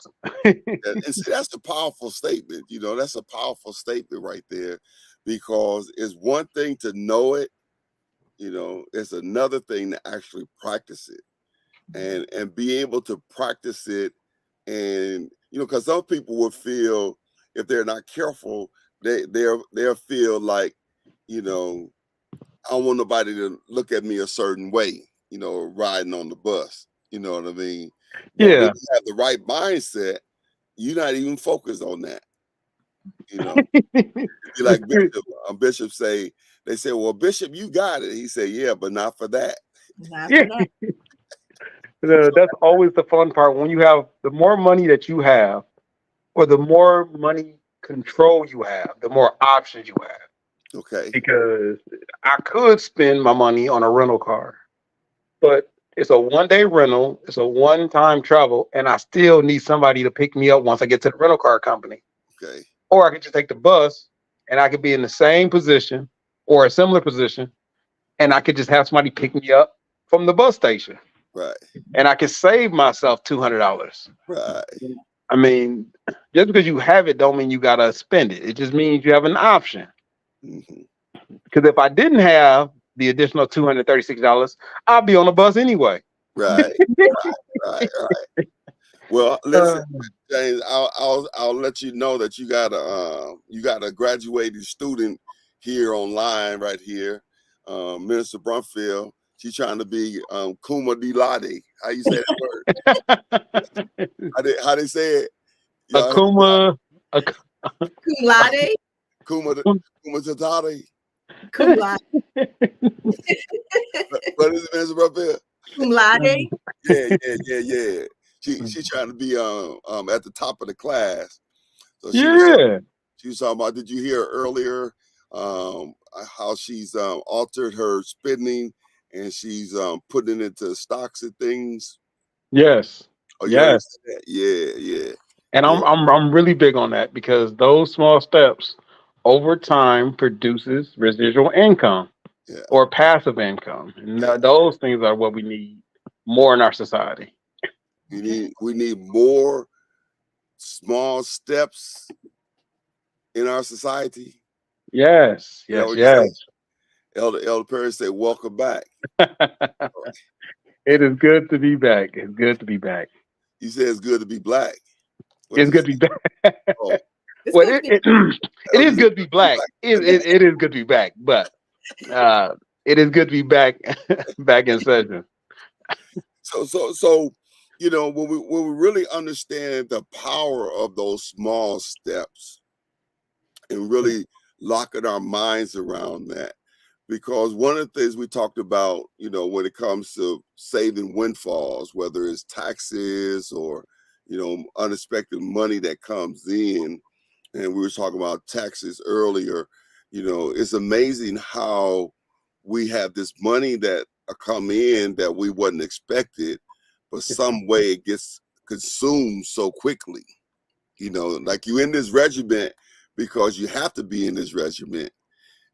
And see, that's a powerful statement. That's a powerful statement right there, because it's one thing to know it. It's another thing to actually practice it, and be able to practice it. And because some people would feel, if they're not careful, they'll feel like, I don't want nobody to look at me a certain way, riding on the bus. You know what I mean? But when Yeah. you have the right mindset, you're not even focused on that. Be like Bishop. Bishop they say, well, Bishop, you got it. He said, yeah, but not for that. Not Yeah. for that. That's always the fun part. When you have the more money that you have, or the more money control you have, the more options you have. Okay. Because I could spend my money on a rental car, but it's a 1 day rental, it's a one-time travel, and I still need somebody to pick me up once I get to the rental car company. Okay. Or I could just take the bus and I could be in the same position or a similar position, and I could just have somebody pick me up from the bus station. Right. And I could save myself $200. Right. I mean, just because you have it don't mean you gotta spend it. It just means you have an option. Hmm. Because if I didn't have the additional $236, I'd be on the bus anyway. Right. Right. Well, listen, Uh, James, I'll let you know that you got a graduating student here online right here, Minister Brumfield. She's trying to be Kuma Dilade. How you say that word? How they say it? Y'all help me out. Akuma, Ak- Cum laude. Kuma Tatari. Cum laude. What is it, Minister Brumfield? Cum laude. Yeah. She's trying to be at the top of the class. So yeah, she was talking about, did you hear earlier how she's altered her spending, and she's putting it into stocks and things? yes, Oh, you heard her yes. say that? Yeah. And Yeah, I'm really big on that because those small steps over time produces residual income yeah, or passive income. And yeah. those things are what we need more in our society. Okay. We need more small steps in our society. Yes, You know yes, what you say? yes. Elder Perry said, "Welcome back." It is good to be back. It's good to be back. You said it's good to be black. What It's did you good say? to be back. Oh, It's Well, good to be. it oh, you is said good to be good to be black. black. It is good to be back, but uh, it is good to be back back in session. So, when we really understand the power of those small steps and really locking our minds around that, because one of the things we talked about, when it comes to saving windfalls, whether it's taxes or unexpected money that comes in, and we were talking about taxes earlier. It's amazing how we have this money that come in that we wasn't expected, but some way it gets consumed so quickly. Like you in this regiment because you have to be in this regiment,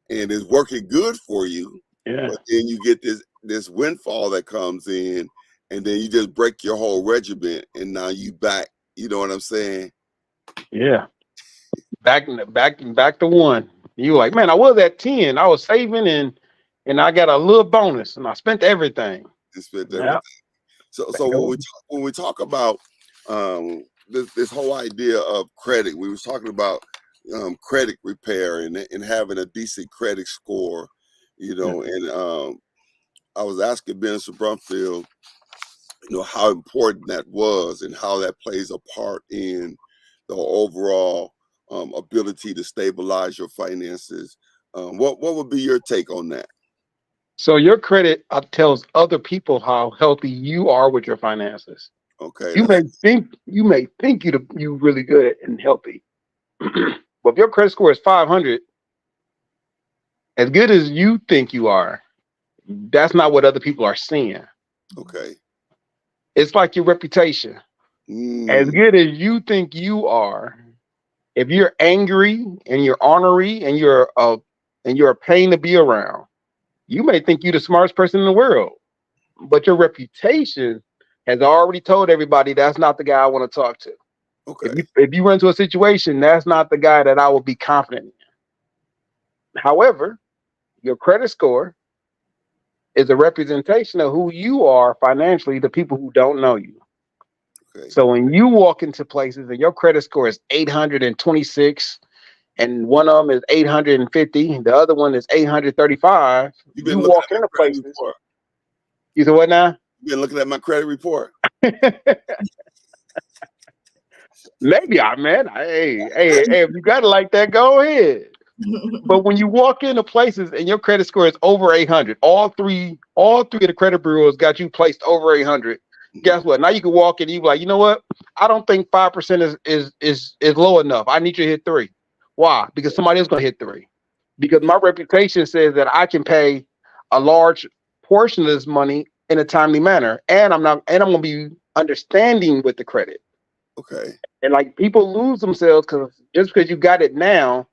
and it's working good for you, Yeah, but then you get this windfall that comes in, and then you just break your whole regiment, and now you back. You know what I'm saying? yeah. Back to one. You were like, man, I was at 10. I was saving and I got a little bonus and I spent everything. Just spent Yeah. everything. So Back over. when we talk about this whole idea of credit, we was talking about credit repair and having a decent credit score, Yeah. and I was asking Ben Brumfield, how important that was and how that plays a part in the overall ability to stabilize your finances. What would be your take on that? So your credit tells other people how healthy you are with your finances. Okay, You may think you really good and healthy, but if your credit score is 500, as good as you think you are, that's not what other people are seeing. okay. It's like your reputation. As Mm, good as you think you are, if you're angry and you're ornery and you're a pain to be around, you may think you're the smartest person in the world, but your reputation has already told everybody that's not the guy I want to talk to. okay, If you run into a situation, that's not the guy that I would be confident in. However, your credit score is a representation of who you are financially to people who don't know you. okay. So when you walk into places and your credit score is 826 and one of them is 850, the other one is 835, You've you been looking walk at my into credit places. report. You say, what now? You've been looking at my credit report. Maybe I man. Hey, if you got it like that, go ahead. But when you walk into places and your credit score is over 800, all three of the credit bureaus got you placed over 800. Mhm. Guess what? Now you can walk in and you be like, you know what? I don't think 5% is low enough. I need you to hit 3. Why? Because somebody else gonna hit 3. Because my reputation says that I can pay a large portion of this money in a timely manner, and I'm gonna be understanding with the credit. Okay, And like people lose themselves because just because you got it now,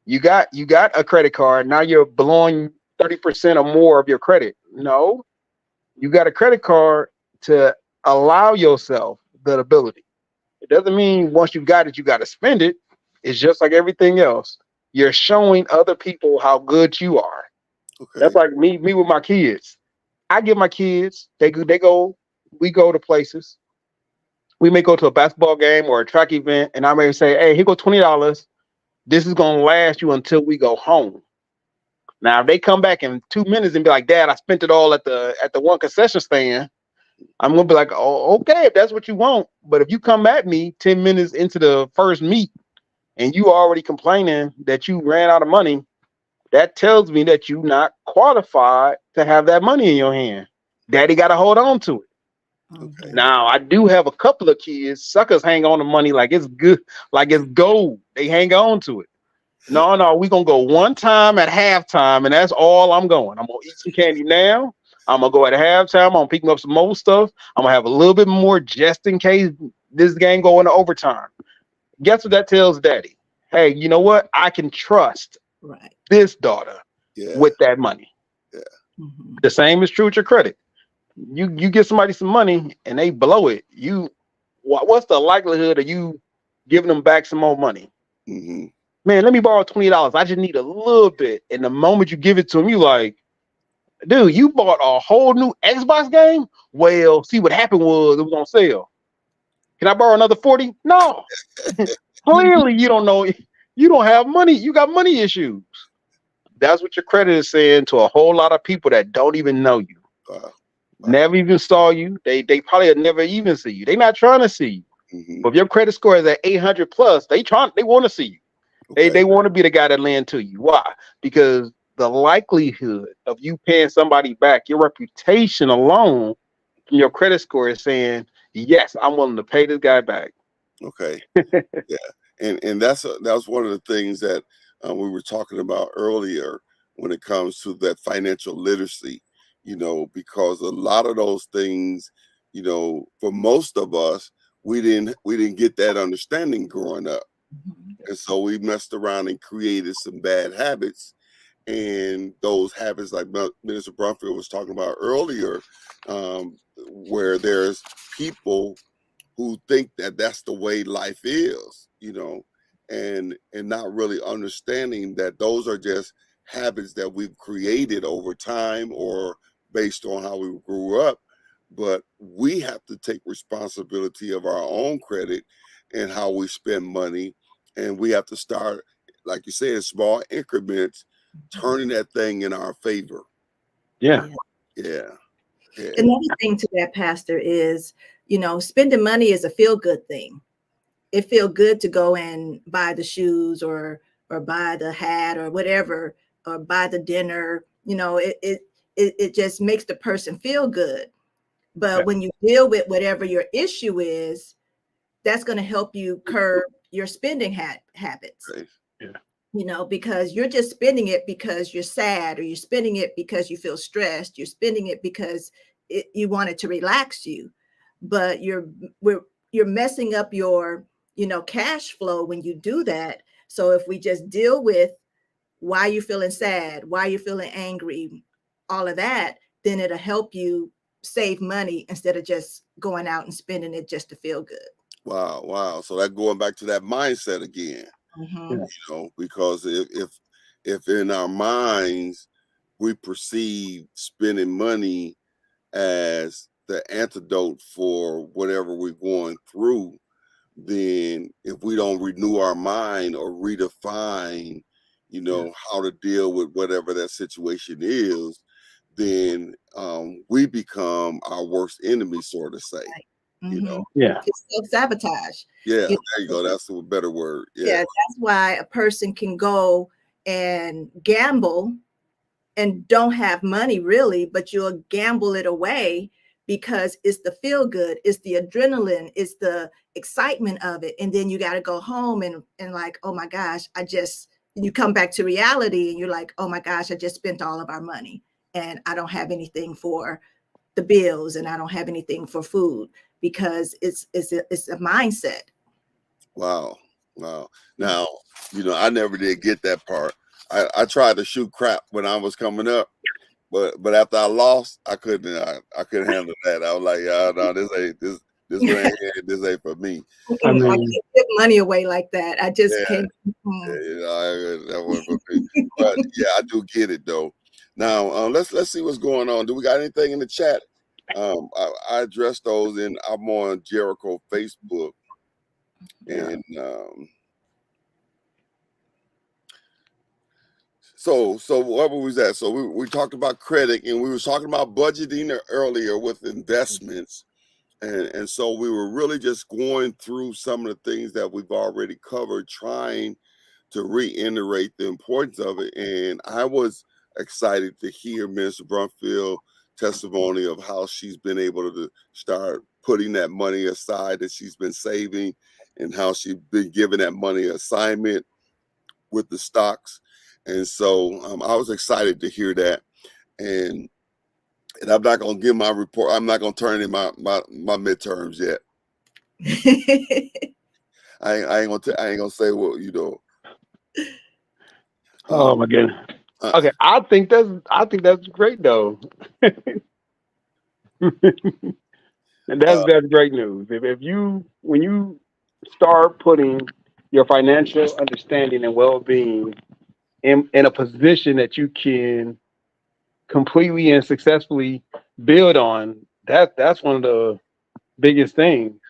you got a credit card. Now you're blowing 30% or more of your credit. No, you got a credit card to allow yourself the ability. It doesn't mean once you got it, you got to spend it. It's just like everything else. You're showing other people how good you are. That's okay, like me with my kids. I give my kids, we go to places. We may go to a basketball game or a track event, and I may say, hey, here go $20. This is gonna last you until we go home. Now, if they come back in 2 minutes and be like, Dad, I spent it all at the one concession stand, I'm gonna be like, oh, okay, if that's what you want. But if you come at me 10 minutes into the first meet and you already complaining that you ran out of money, that tells me that you're not qualified to have that money in your hand. Daddy gotta hold on to it. okay, Now, I do have a couple of kids, suckers hang on to money like it's good, like it's gold. They hang on to it. No, we gonna go one time at halftime, and that's all I'm going. I'm gonna eat some candy now. I'm gonna go at halftime. I'm gonna pick up some more stuff. I'm gonna have a little bit more just in case this game go into overtime. Guess what that tells daddy? Hey, you know what? I can trust Right. this daughter Yeah. with that money. Yeah. Mm-hmm. The same is true with your credit. You give somebody some money and they blow it. What's the likelihood of you giving them back some more money? Mm-hmm. Man, let me borrow $20. I just need a little bit. And the moment you give it to them, you like, dude, you bought a whole new Xbox game? Well, see what happened was it was on sale. Can I borrow another 40? No. Clearly you don't know. You don't have money. You got money issues. That's what your credit is saying to a whole lot of people that don't even know you. Wow. Wow. Never even saw you. They probably never even see you. They're not trying to see you. Mm-hmm. But if your credit score is at 800 plus, they want to see you. Okay. They want to be the guy that lend to you. Why? Because the likelihood of you paying somebody back, your reputation alone from your credit score is saying, yes, I'm willing to pay this guy back. Okay. Yeah. And that's one of the things that we were talking about earlier when it comes to that financial literacy, because a lot of those things, for most of us, we didn't get that understanding growing up. Mm-hmm. And so we messed around and created some bad habits. And those habits, like Minister Brumfield was talking about earlier, where there's people who think that that's the way life is, and not really understanding that those are just habits that we've created over time or based on how we grew up. But we have to take responsibility of our own credit and how we spend money. And we have to start, like you said, in small increments, turning that thing in our favor. Yeah. Yeah. Yeah. Another thing to that, Pastor, is, spending money is a feel good thing. It feels good to go and buy the shoes or buy the hat or whatever, or buy the dinner. It just makes the person feel good. Yeah. But when you deal with whatever your issue is, that's going to help you curb your spending habits. Right. Yeah. Because you're just spending it because you're sad, or you're spending it because you feel stressed. You're spending it because you want it to relax you, but you're messing up your, cash flow when you do that. So if we just deal with why you're feeling sad, why you're feeling angry, all of that, then it'll help you save money instead of just going out and spending it just to feel good. Wow. Wow. So that going back to that mindset again. Mm-hmm. Because if in our minds we perceive spending money as the antidote for whatever we're going through, then if we don't renew our mind or redefine, how to deal with whatever that situation is, then we become our worst enemy, so to say. Mm-hmm. Yeah. It's self-sabotage. Yeah, You there you go. That's a better word. Yeah, Yeah. that's why a person can go and gamble and don't have money really, but you'll gamble it away because it's the feel good, it's the adrenaline, it's the excitement of it. And then you got to go home and like, oh my gosh, you come back to reality and you're like, oh my gosh, I just spent all of our money and I don't have anything for the bills and I don't have anything for food, because it's a mindset. Wow. Wow. Now, I never did get that part. I tried to shoot crap when I was coming up, but after I lost, I couldn't handle that. I was like, no, this one ain't this ain't for me. I I mean, can't give money away like that. I just Yeah, can't. yeah, that wasn't for me. But yeah, I do get it though. Now, let's see what's going on. Do we got anything in the chat? I addressed those I'm on Jericho Facebook, and so what was that? So we talked about credit, and we were talking about budgeting earlier with investments. And so we were really just going through some of the things that we've already covered, trying to reiterate the importance of it. And I was excited to hear Minister Brumfield testimony of how she's been able to start putting that money aside that she's been saving, and how she's been giving that money assignment with the stocks. And so I was excited to hear that. And I'm not going to give my report. I'm not going to turn in my midterms yet. I ain't gonna say what you know. Oh Um, my goodness. uh, Okay, I think that's great though. And uh, that's great news. If you when you start putting your financial understanding and well being in a position that you can completely and successfully build on, that's one of the biggest things,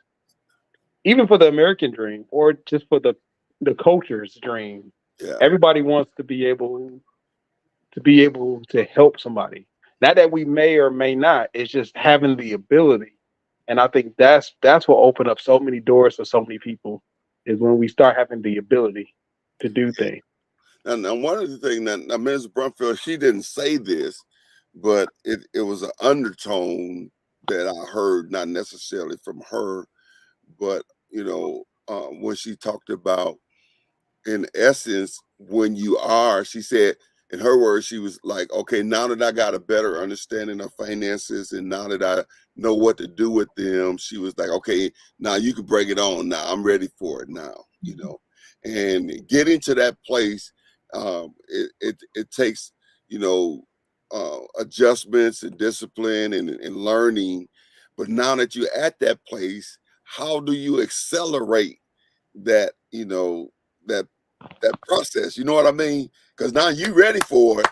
even for the American dream or just for the culture's dream. yeah. Everybody wants to be able to help somebody. Not that we may or may not, it's just having the ability. And I think that's what opened up so many doors for so many people is when we start having the ability to do things. And one of the things that now, Ms. Brumfield, she didn't say this, but it was an undertone that I heard, not necessarily from her, but when she talked about, in essence, when you are, she said, in her words, she was like, okay, now that I got a better understanding of finances and now that I know what to do with them, she was like, okay, now you can bring it on. Now I'm ready for it now, and getting to that place, it takes, adjustments and discipline and learning. But now that you're at that place, how do you accelerate that, that that process? You know what I mean? Because now you ready for it.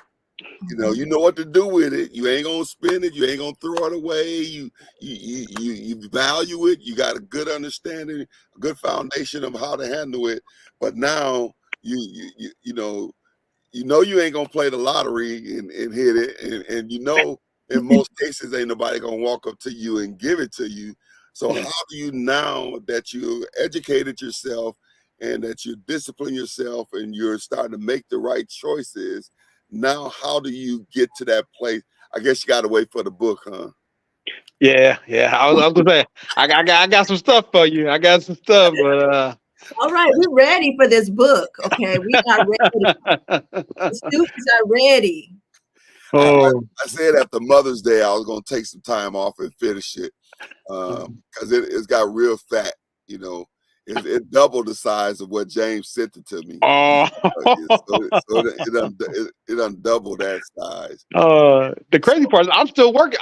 You know what to do with it. You ain't gonna spend it. You ain't gonna throw it away. You value it. You got a good understanding, a good foundation of how to handle it. But now you know you ain't gonna play the lottery and hit it, and in most cases ain't nobody gonna walk up to you and give it to you. So Yeah. how do you, now that you educated yourself and that you discipline yourself and you're starting to make the right choices, now how do you get to that place? I guess you got to wait for the book, huh? Yeah, yeah. I was gonna say I got some stuff for you. I got some stuff, but All right, we're ready for this book. Okay, we are ready. The students are ready. I, I, oh, I said after Mother's Day I was gonna take some time off and finish it, because it's got real fat. You know, it doubled the size of what James sent it to me. oh. It done double that size. The So crazy part is I'm still working.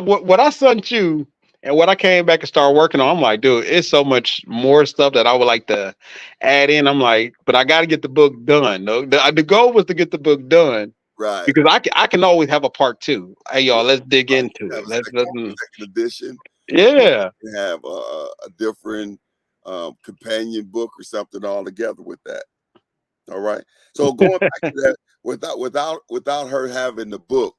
What I sent you and what I came back and started working on. I'm like, dude, it's so much more stuff that I would like to add in. I'm like, but I got to get the book done. The goal was to get the book done right, because I can always have a part two. Hey y'all, let's dig right. into Have it. a Let's second edition. yeah. You have a different companion book or something all together with that. All right. So going back to that, without her having the book,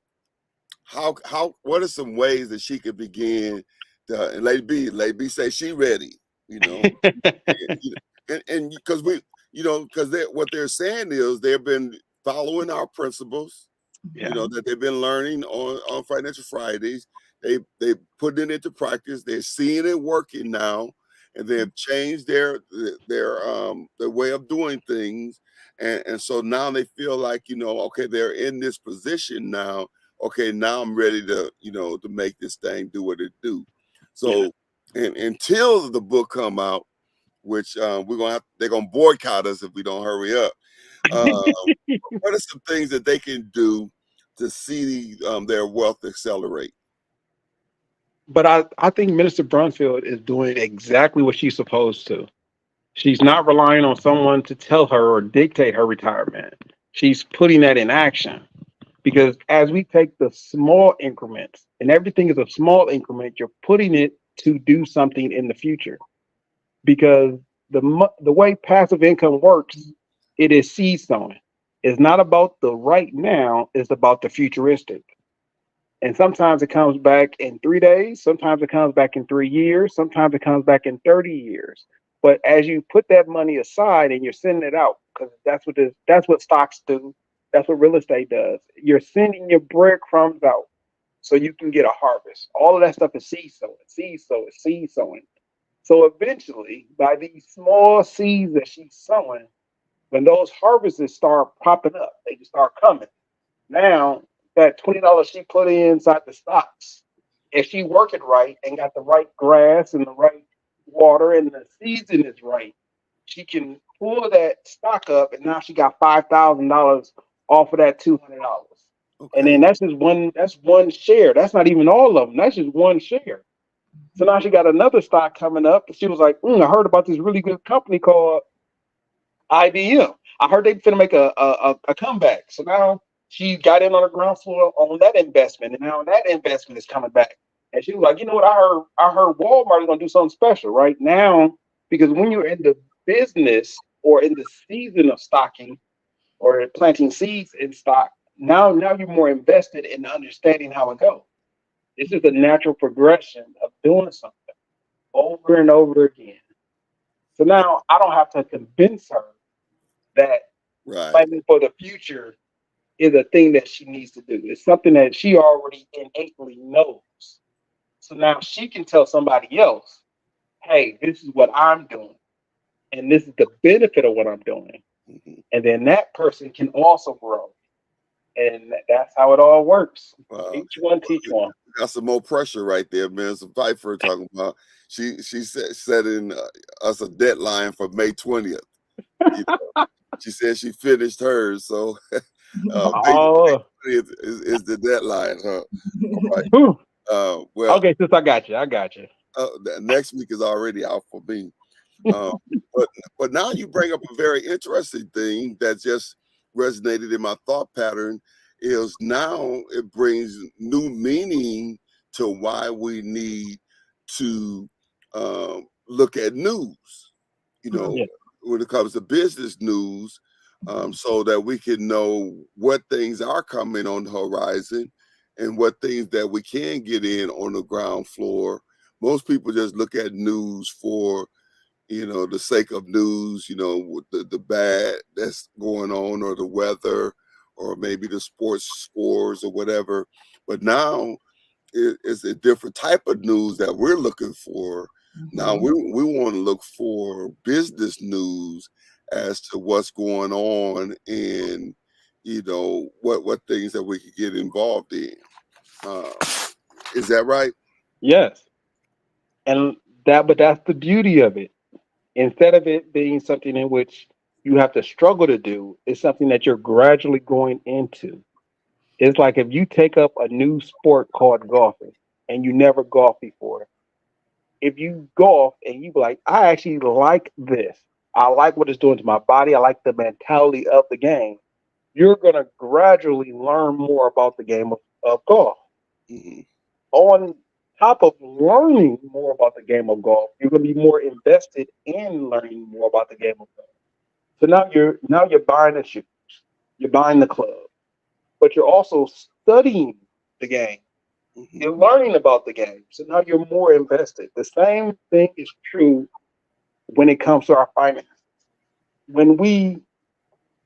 how what are some ways that she could begin to, and Lady B say she ready, you know, and because because what they're saying is they've been following our principles, Yeah, that they've been learning on Financial Fridays. They put it into practice. They're seeing it working now, and they've changed their way of doing things. And so now they feel like, okay, they're in this position now. Okay, now I'm ready to make this thing do what it do. yeah. So, and until the book come out, which they're gonna boycott us if we don't hurry up. Uh, what are some things that they can do to see their wealth accelerate? But I think Minister Brunfield is doing exactly what she's supposed to. She's not relying on someone to tell her or dictate her retirement. She's putting that in action. Because as we take the small increments, and everything is a small increment, you're putting it to do something in the future. Because the way passive income works, it is seed sowing. It's not about the right now, it's about the futuristic. And sometimes it comes back in 3 days, sometimes it comes back in 3 years, sometimes it comes back in 30 years. But as you put that money aside and you're sending it out, because that's what stocks do, that's what real estate does. You're sending your breadcrumbs out so you can get a harvest. All of that stuff is seed sowing, seed sowing, seed sowing. So eventually, by these small seeds that she's sowing, when those harvests start popping up, they just start coming. Now that $20 she put inside the stocks, if she work it right and got the right grass and the right water and the season is right, she can pull that stock up, and now she got $5,000 off of that $200. And Okay. then that's just one. That's one share. That's not even all of them. That's just one share. So now she got another stock coming up. She was like, I heard about this really good company called IBM. I heard they finna make a comeback. So now she got in on the ground floor on that investment, and now that investment is coming back. And she was like, you know what? I heard Walmart is gonna do something special right now, because when you're in the business or in the season of stocking or planting seeds in stock, now you're more invested in understanding how it goes. This is the natural progression of doing something over and over again. So now I don't have to convince her that Right. planning for the future is a thing that she needs to do. It's something that she already innately knows. So now she can tell somebody else, hey, this is what I'm doing, and this is the benefit of what I'm doing. Mhm. And then that person can also grow. And that's how it all works. Wow. Each one teach one. Got some more pressure right there, man. Some Pfeiffer talking about she said setting us a deadline for May 20th. You know, she said she finished hers, so May Oh, 20th is the deadline, huh? All right. whew. Well, Okay, sis, I got you. I got you. next week is already out for me. Uh, but now you bring up a very interesting thing that just resonated in my thought pattern. Is now it brings new meaning to why we need to look at news. You know, Yeah. when it comes to business news, so that we can know what things are coming on the horizon and what things that we can get in on the ground floor. Most people just look at news for the sake of news, with the bad that's going on or the weather or maybe the sports scores or whatever. But now it's a different type of news that we're looking for. Now Mhm. we want to look for business news as to what's going on and what things that we could get involved in. Uh, is that right? Yes. And but that's the beauty of it. Instead of it being something in which you have to struggle to do, it's something that you're gradually going into. It's like if you take up a new sport called golfing and you never golfed before. If you golf and you be like, I actually like this. I like what it's doing to my body. I like the mentality of the game. You're gonna gradually learn more about the game of golf. Hmm. On top of learning more about the game of golf, you're going to be more invested in learning more about the game of golf. So now you're buying the shoes, you're buying the club, but you're also studying the game. Hmm. You're learning about the game. So now you're more invested. The same thing is true when it comes to our finances. When we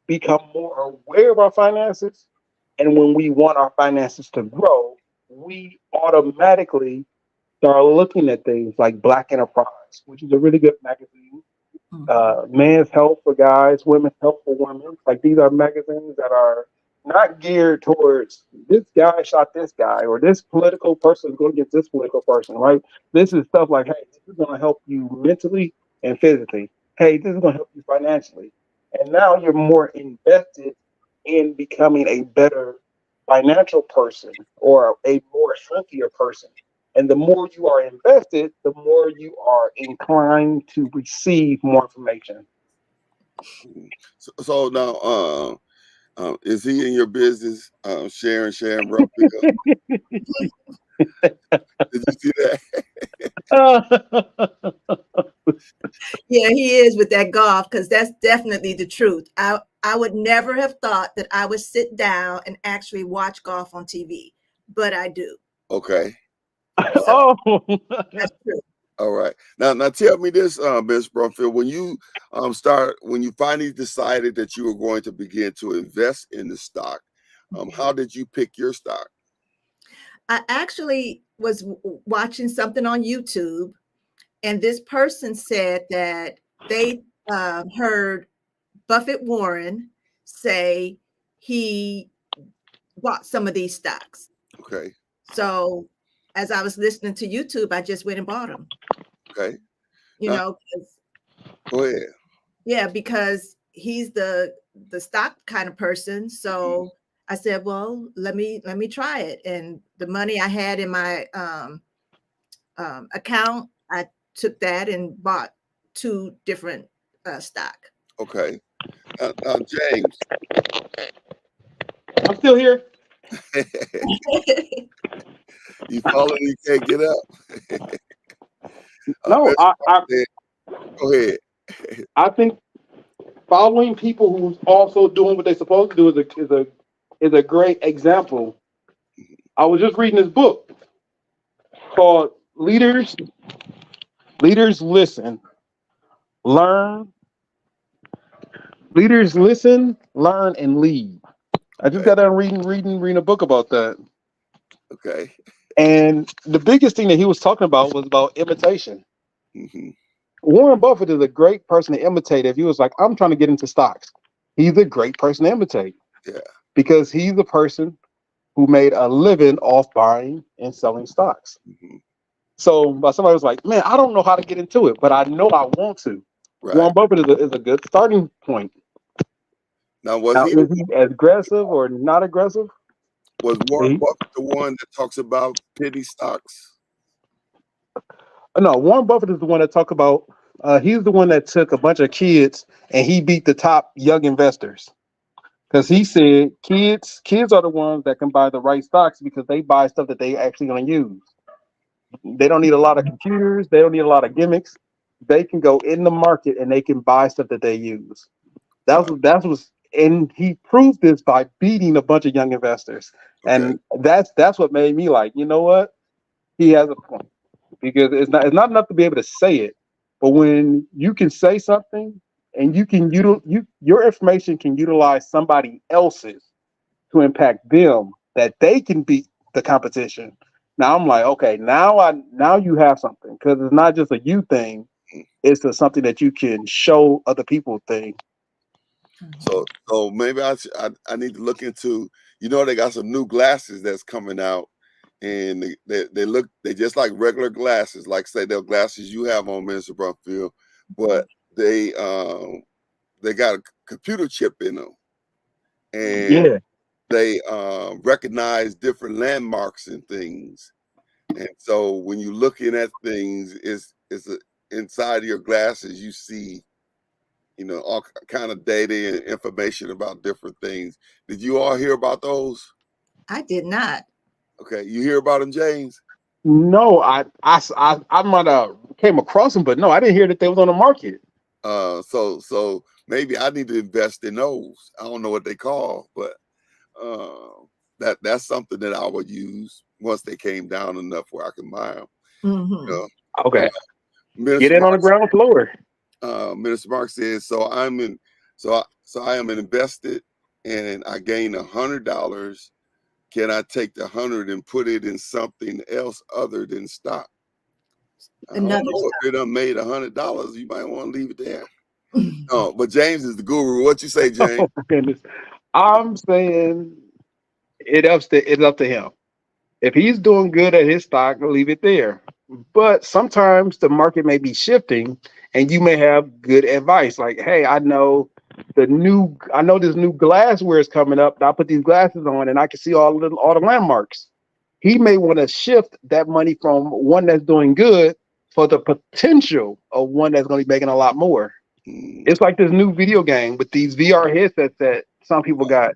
become more aware of our finances and when we want our finances to grow, we automatically start looking at things like Black Enterprise, which is a really good magazine. Mhm. Men's Health for guys, Women's Health for women. Like these are magazines that are not geared towards this guy shot this guy or this political person is going against this political person, right? This is stuff like, hey, this is going to help you mentally and physically. Hey, this is going to help you financially. And now you're more invested in becoming a better financial person or a more healthier person. And the more you are invested, the more you are inclined to receive more information. So now, is he in your business, Sharon Brumfield? Did you see that? Yeah, he is with that golf because that's definitely the truth. I would never have thought that I would sit down and actually watch golf on TV, but I do. Okay. So Oh, that's true. All right. Now tell me this, Ms. Brumfield, when you when you finally decided that you were going to begin to invest in the stock, Mhm. how did you pick your stock? I actually was watching something on YouTube, and this person said that they heard Buffett Warren say he bought some of these stocks. Okay. So as I was listening to YouTube, I just went and bought them, Okay. you Now know, 'cause go ahead. Yeah, because he's the stock kind of person. Mhm. So I said, well, let me try it. And the money I had in my account, I took that and bought two different stock. Okay. James, I'm still here. you falling, you can't get up. No, Mr. Mark said, go ahead. I think following people who's also doing what they're supposed to do is a great example. I was just reading this book called Leaders Listen, Learn, Leaders Listen, Learn, and Lead. I just Okay. got done reading a book about that. Okay. And the biggest thing that he was talking about was about imitation. Hmm. Warren Buffett is a great person to imitate. If he was like, I'm trying to get into stocks, he's a great person to imitate Yeah. because he's the person who made a living off buying and selling stocks. Hmm. So, but somebody was like, man, I don't know how to get into it, but I know I want to. Right. Warren Buffett is a good starting point. Now, was Now, he is he aggressive or not aggressive? was Warren He, Buffett the one that talks about penny stocks? no, Warren Buffett is the one that talk about. He's the one that took a bunch of kids and he beat the top young investors because Is it he said kids are the ones that can buy the right stocks because they buy stuff that they actually going to use. They don't need a lot of computers. They don't need a lot of gimmicks. They can go in the market and they can buy stuff that they use. uh, And he proved this by beating a bunch of young investors. okay? And that's what made me like, you know what? He has a point because it's not enough to be able to say it, but when you can say something and your information can utilize somebody else's to impact them that they can beat the competition. Now I'm like, okay, now you have something because it's not just a you thing; it's something that you can show other people thing. So maybe I need to look into. You know, they got some new glasses that's coming out, and they just like regular glasses, like say the glasses you have on, Minister Brumfield, but they got a computer chip in them, and Yeah, they recognize different landmarks and things. And so when you're looking at things, inside of your glasses, you see, all kind of data and information about different things. Did you all hear about those? I did not. Okay, you hear about them, James? no, I might have came across them, but no, I didn't hear that they was on the market. So maybe I need to invest in those. I don't know what they call, but that's something that I would use once they came down enough where I can buy them. Hmm. Okay, get Minister in on the Mark, ground floor. Minister Mark says, so I am invested, and I gain $100. Can I take the 100 and put it in something else other than stock? I don't Another know if it done made $100. You might want to leave it there. stock. No, but James is the guru. What you say, James? Goodness. I'm saying it's up to him. If he's doing good at his stock, leave it there. But sometimes the market may be shifting and you may have good advice. Like, hey, I know this new glassware is coming up. And I put these glasses on and I can see all the landmarks. He may want to shift that money from one that's doing good for the potential of one that's going to be making a lot more. Mm, It's like this new video game with these VR headsets that some people got.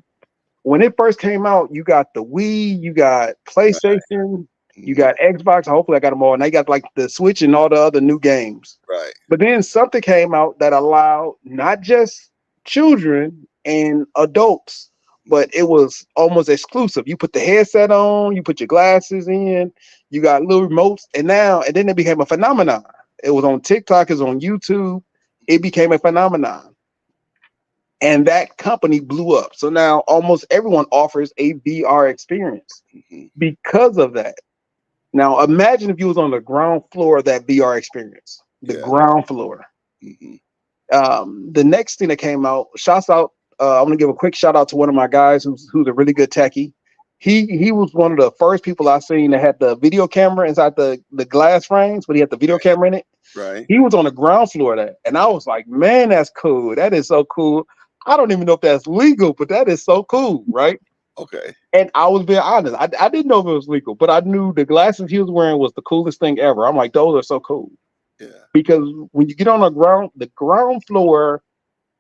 When it first came out, you got the Wii, you got right. PlayStation, you Mhm, got Xbox. Hopefully, I got them all. And they got like the Switch and all the other new games. right. But then something came out that allowed not just children and adults, but it was almost exclusive. You put the headset on, you put your glasses in, you got little remotes, and then it became a phenomenon. It was on TikTok, it's on YouTube. It became a phenomenon. And that company blew up. So now almost everyone offers a VR experience Mhm, because of that. Now imagine if you was on the ground floor of that VR experience, the yeah. ground floor. Mhm, The next thing that came out, shouts out. I'm gonna give a quick shout out to one of my guys who's a really good techie. he was one of the first people I seen that had the video camera inside the glass frames, but he had the video camera in it. Right. He was on the ground floor of that. And I was like, man, that's cool. That is so cool. I don't even know if that's legal, but that is so cool, right? Okay. And I was being honest. I didn't know if it was legal, but I knew the glasses he was wearing was the coolest thing ever. I'm like, those are so cool. Yeah. Because when you get on the ground floor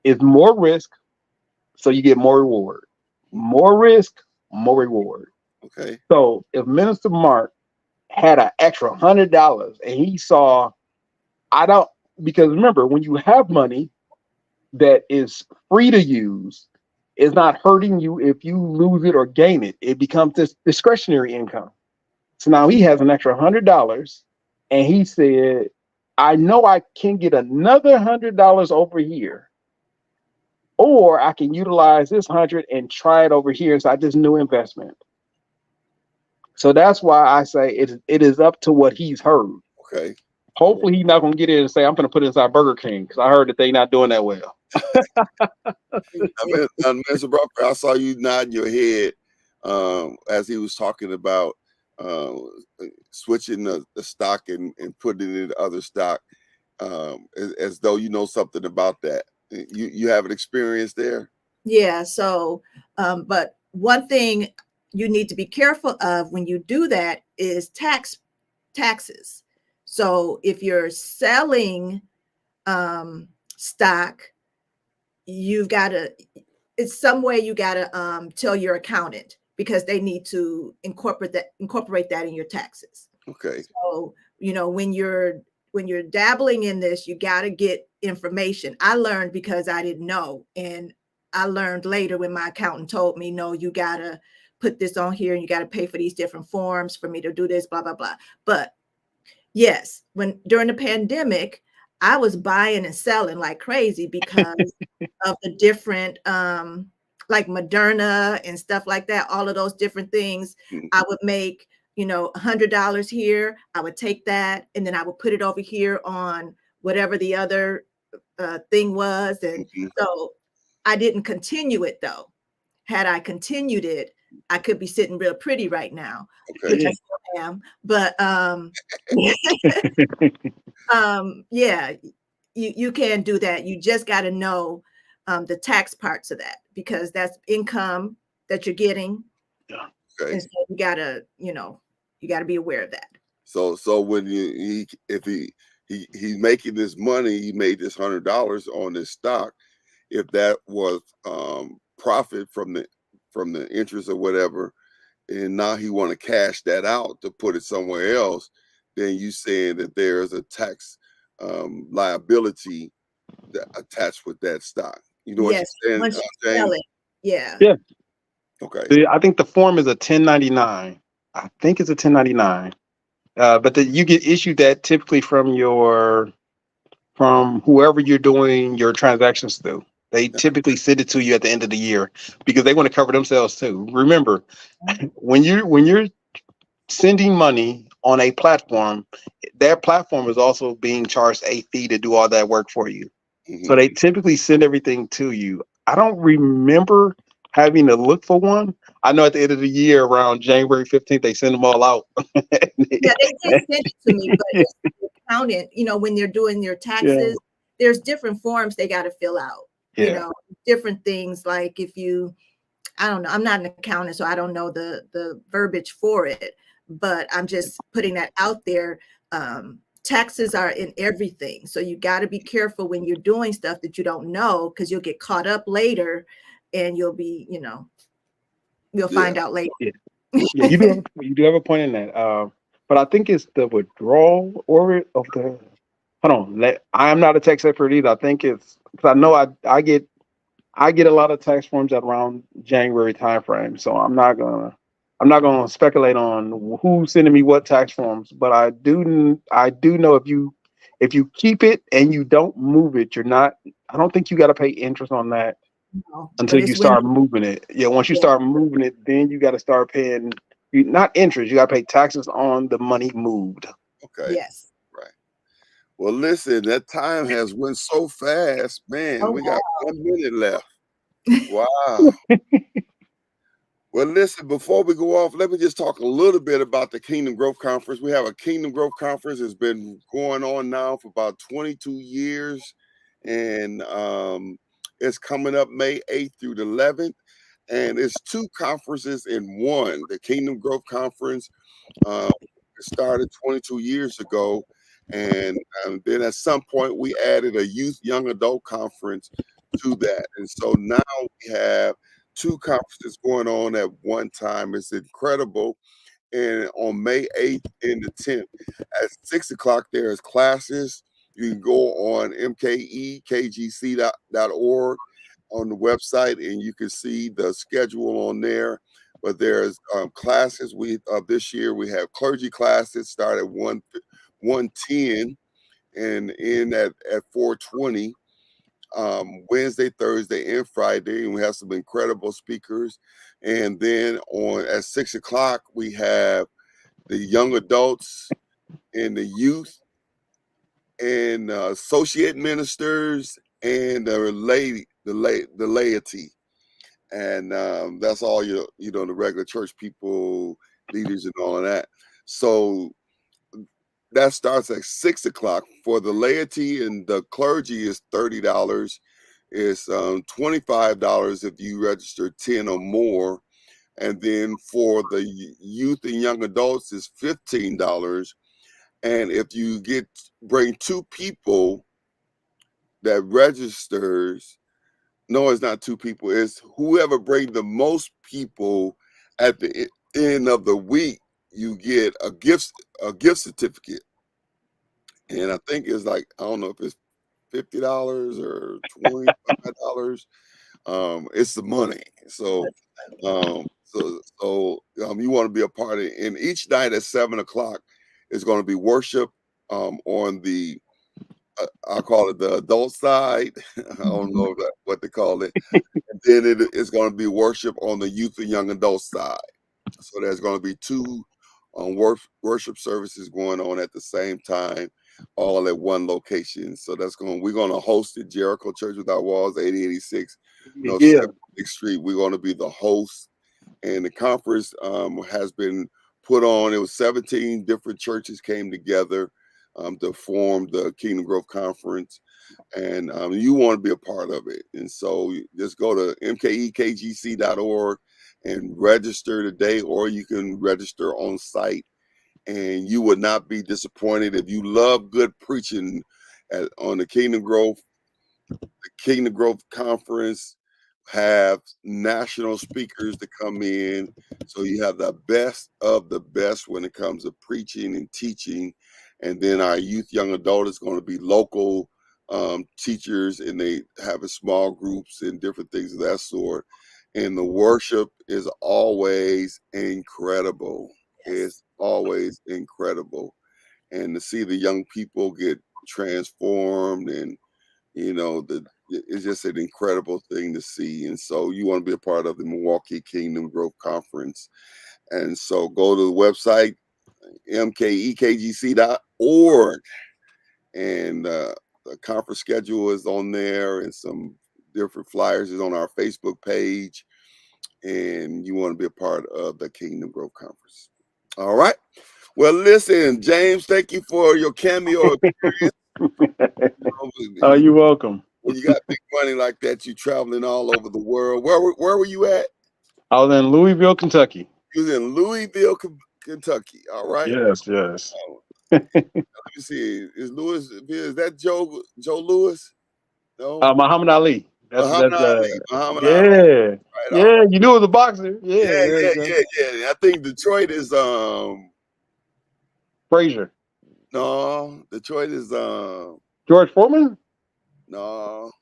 is more risk, so you get more reward. More risk, more reward. Okay. So if Minister Mark had an extra $100 and he saw, I don't, because remember, when you have money that is free to use, it's not hurting you if you lose it or gain it. It becomes this discretionary income. So now he has an extra $100 and he said, I know I can get another $100 over here, or I can utilize this 100 and try it over here. So I just new investment. So that's why I say it is up to what he's heard. Okay. Hopefully he's not gonna get in and say, I'm gonna put it inside Burger King, because I heard that they not doing that well. Mr. Brocker, I saw you nodding your head as he was talking about uh, switching the stock and putting it in other stock, as though you know something about that. You have an experience there? Yeah. So, but one thing you need to be careful of when you do that is taxes. So if you're selling stock, you've got to, it's some way you got to tell your accountant, because they need to incorporate that in your taxes. Okay. So, when you're dabbling in this, you got to get information. I learned because I didn't know, and I learned later when my accountant told me, no, you got to put this on here and you got to pay for these different forms for me to do this, blah, blah, blah. But yes, during the pandemic, I was buying and selling like crazy because of the different, like Moderna and stuff like that, all of those different things. I would make, $100 here. I would take that and then I would put it over here on whatever the other thing was. And so I didn't continue it though. Had I continued it, I could be sitting real pretty right now, which I still am. But yeah, you can do that. You just got to know the tax parts of that, because that's income that you're getting. Yeah. Okay. And so you gotta be aware of that. So when if he's making this money, he made this $100 on this stock. If that was profit from the interest or whatever, and now he want to cash that out to put it somewhere else, then you saying that there's a tax liability attached with that stock. You know what Yes, you're saying, once you James? sell it, yeah. Yeah. Okay. I think the form is a 1099. I think it's a 1099. But you get issued that typically from whoever you're doing your transactions through. They typically send it to you at the end of the year because they want to cover themselves too. Remember, when you're sending money on a platform, that platform is also being charged a fee to do all that work for you. So they typically send everything to you. I don't remember having to look for one. I know at the end of the year, around January 15th, they send them all out. Yeah, they did send it to me, but it's the accountant, when they're doing their taxes, there's different forms they got to fill out. Different things, like I don't know, I'm not an accountant, so I don't know the verbiage for it, but I'm just putting that out there. Taxes are in everything. So you got to be careful when you're doing stuff that you don't know, because you'll get caught up later and you'll be, you'll find out later. Yeah, you do have a point in that. But I think it's the withdrawal or of the. Hold on, I am not a tax expert either. I think it's because I know I get a lot of tax forms at around January timeframe, so I'm not gonna speculate on who's sending me what tax forms. But I do know if you keep it and you don't move it, I don't think you got to pay interest on that until you start moving it. Yeah, once you start moving it, then you got to start paying not interest. You got to pay taxes on the money moved. Okay. Yes. Right. Well, listen, that time has went so fast, man. We got 1 minute left. Wow. Well, listen, before we go off, let me just talk a little bit about the Kingdom Growth Conference. We have a Kingdom Growth Conference. It's been going on now for about 22 years. And it's coming up May 8th through the 11th. And it's two conferences in one. The Kingdom Growth Conference started 22 years ago. And then at some point, we added a youth young adult conference to that. And so now we have two conferences going on at one time. It's incredible. And on May 8th and the 10th at 6 o'clock, there's classes. You can go on mkekgc.org on the website and you can see the schedule on there. But there's classes. We this year we have clergy classes start at 1:10 and end at 4:20. Wednesday, Thursday, and Friday, and we have some incredible speakers. And then on at 6 o'clock, we have the young adults and the youth and associate ministers and the laity. And that's all the regular church people, leaders, and all of that. So that starts at 6 o'clock. For the laity and the clergy is $30. It's $25 if you register 10 or more. And then for the youth and young adults is $15. And if you bring two people that registers, no, it's not two people. It's whoever brings the most people at the end of the week, you get a gift certificate. And I think it's like, I don't know if it's $50 or $25. It's the money. So you want to be a part of it. And each night at 7 o'clock is going to be worship on the I'll call it the adult side. I don't know what to call it. And then it's going to be worship on the youth and young adult side. So there's going to be two worship services going on at the same time, all at one location. So we're going to host it, Jericho Church Without Walls, 8086 North 76th Street. We're going to be the host. And the conference has been put on. It was 17 different churches came together to form the Kingdom Growth Conference. And you want to be a part of it. And so just go to mkekgc.org and register today, or you can register on site. And you would not be disappointed. If you love good preaching on the Kingdom Growth Conference have national speakers to come in. So you have the best of the best when it comes to preaching and teaching. And then our youth, young adult is going to be local teachers, and they have a small groups and different things of that sort. And the worship is always incredible. It's always incredible. And to see the young people get transformed, and it's just an incredible thing to see. And so you want to be a part of the Milwaukee Kingdom Growth Conference. And so go to the website, mkekgc.org. And the conference schedule is on there, and some different flyers is on our Facebook page. And you want to be a part of the Kingdom Growth Conference. All right. Well, listen, James, thank you for your cameo appearance. Oh, you're welcome. When you got big money like that, you traveling all over the world. Where were you at? I was in Louisville, Kentucky. You was in Louisville, Kentucky. All right. Yes. Let me see. Is that Joe Louis? No. Muhammad Ali. Muhammad Ali. Yeah. Right, yeah. You knew it was a boxer. Yeah. I think Detroit is Frazier. No, Detroit is George Foreman? No.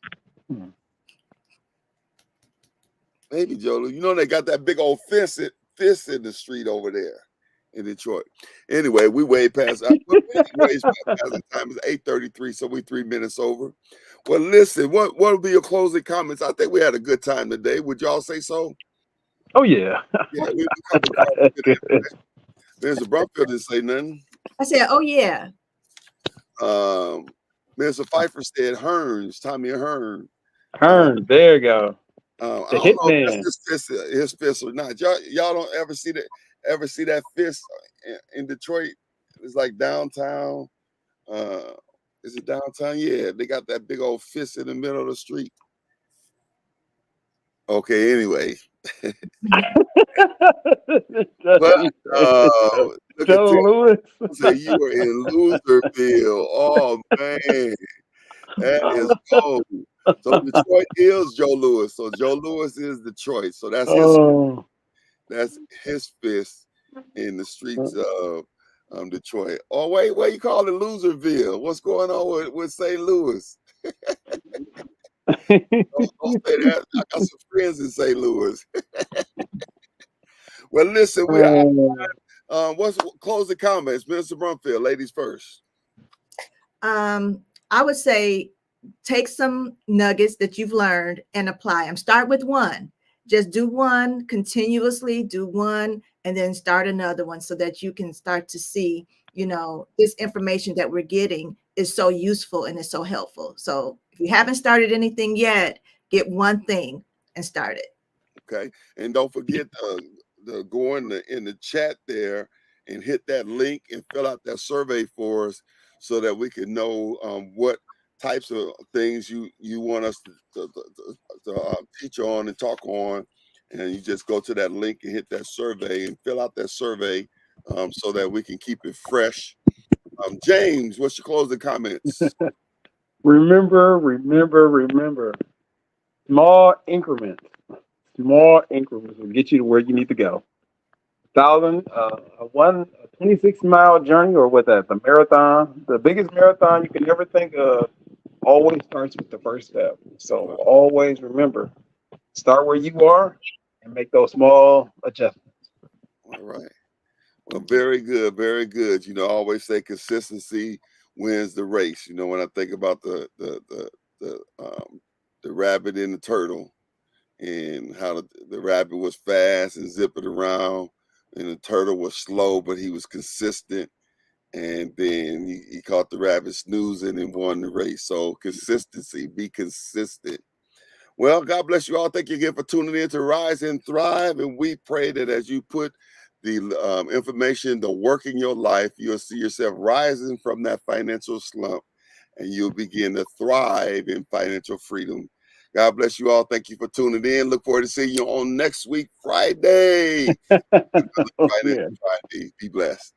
Maybe Joe Louis. They got that big old fence in the street over there in Detroit. Anyway, we way past. Anyways, the time is 8:33, so we 3 minutes over. Well, listen, what will be your closing comments? I think we had a good time today. Would y'all say so? Oh yeah. Yeah, Mr. Brumfield didn't say nothing. I said, oh yeah. Mr. Pfeiffer said Hearns, Tommy Hearn. There you go. I The don't know if that's hitman. his fist or not. Y'all don't ever see that fist in Detroit? It's like downtown. Uh, is it downtown? Yeah, they got that big old fist in the middle of the street. Okay, anyway. But look at Joe Tim Lewis. say you were in Loserville. Oh man, that is cold. So Detroit is Joe Lewis. So Joe Lewis is Detroit. So Oh. that's his fist in the streets of Detroit. Oh wait, what you call it Loserville? What's going on with St. Louis? Don't say that. I got some friends in St. Louis. Well, listen, we are. What's closing comments, Minister Brumfield? Ladies first. I would say take some nuggets that you've learned and apply them. Start with one. Just do one continuously, do one, and then start another one so that you can start to see, this information that we're getting is so useful and is so helpful. So if you haven't started anything yet, get one thing and start it. Okay. And don't forget to go in the chat there and hit that link and fill out that survey for us so that we can know what types of things you want us to teach on and talk on. And you just go to that link and hit that survey and fill out that survey so that we can keep it fresh. James, what's your closing comments? Remember. Small increments. Small increments will get you to where you need to go. 26-mile journey, or what that, the marathon, the biggest marathon you can ever think of, always starts with the first step. So always remember, start where you are and make those small adjustments. All right. Well, very good, very good. I always say consistency wins the race. When I think about the rabbit and the turtle, and how the rabbit was fast and zipping around, and the turtle was slow, but he was consistent. And then he caught the rabbit snoozing and won the race. So consistency, be consistent. Well, God bless you all. Thank you again for tuning in to Rise and Thrive. And we pray that as you put the information to work in your life, you'll see yourself rising from that financial slump and you'll begin to thrive in financial freedom. God bless you all. Thank you for tuning in. Look forward to seeing you on next week, Friday. Oh, yeah. Friday. Be blessed.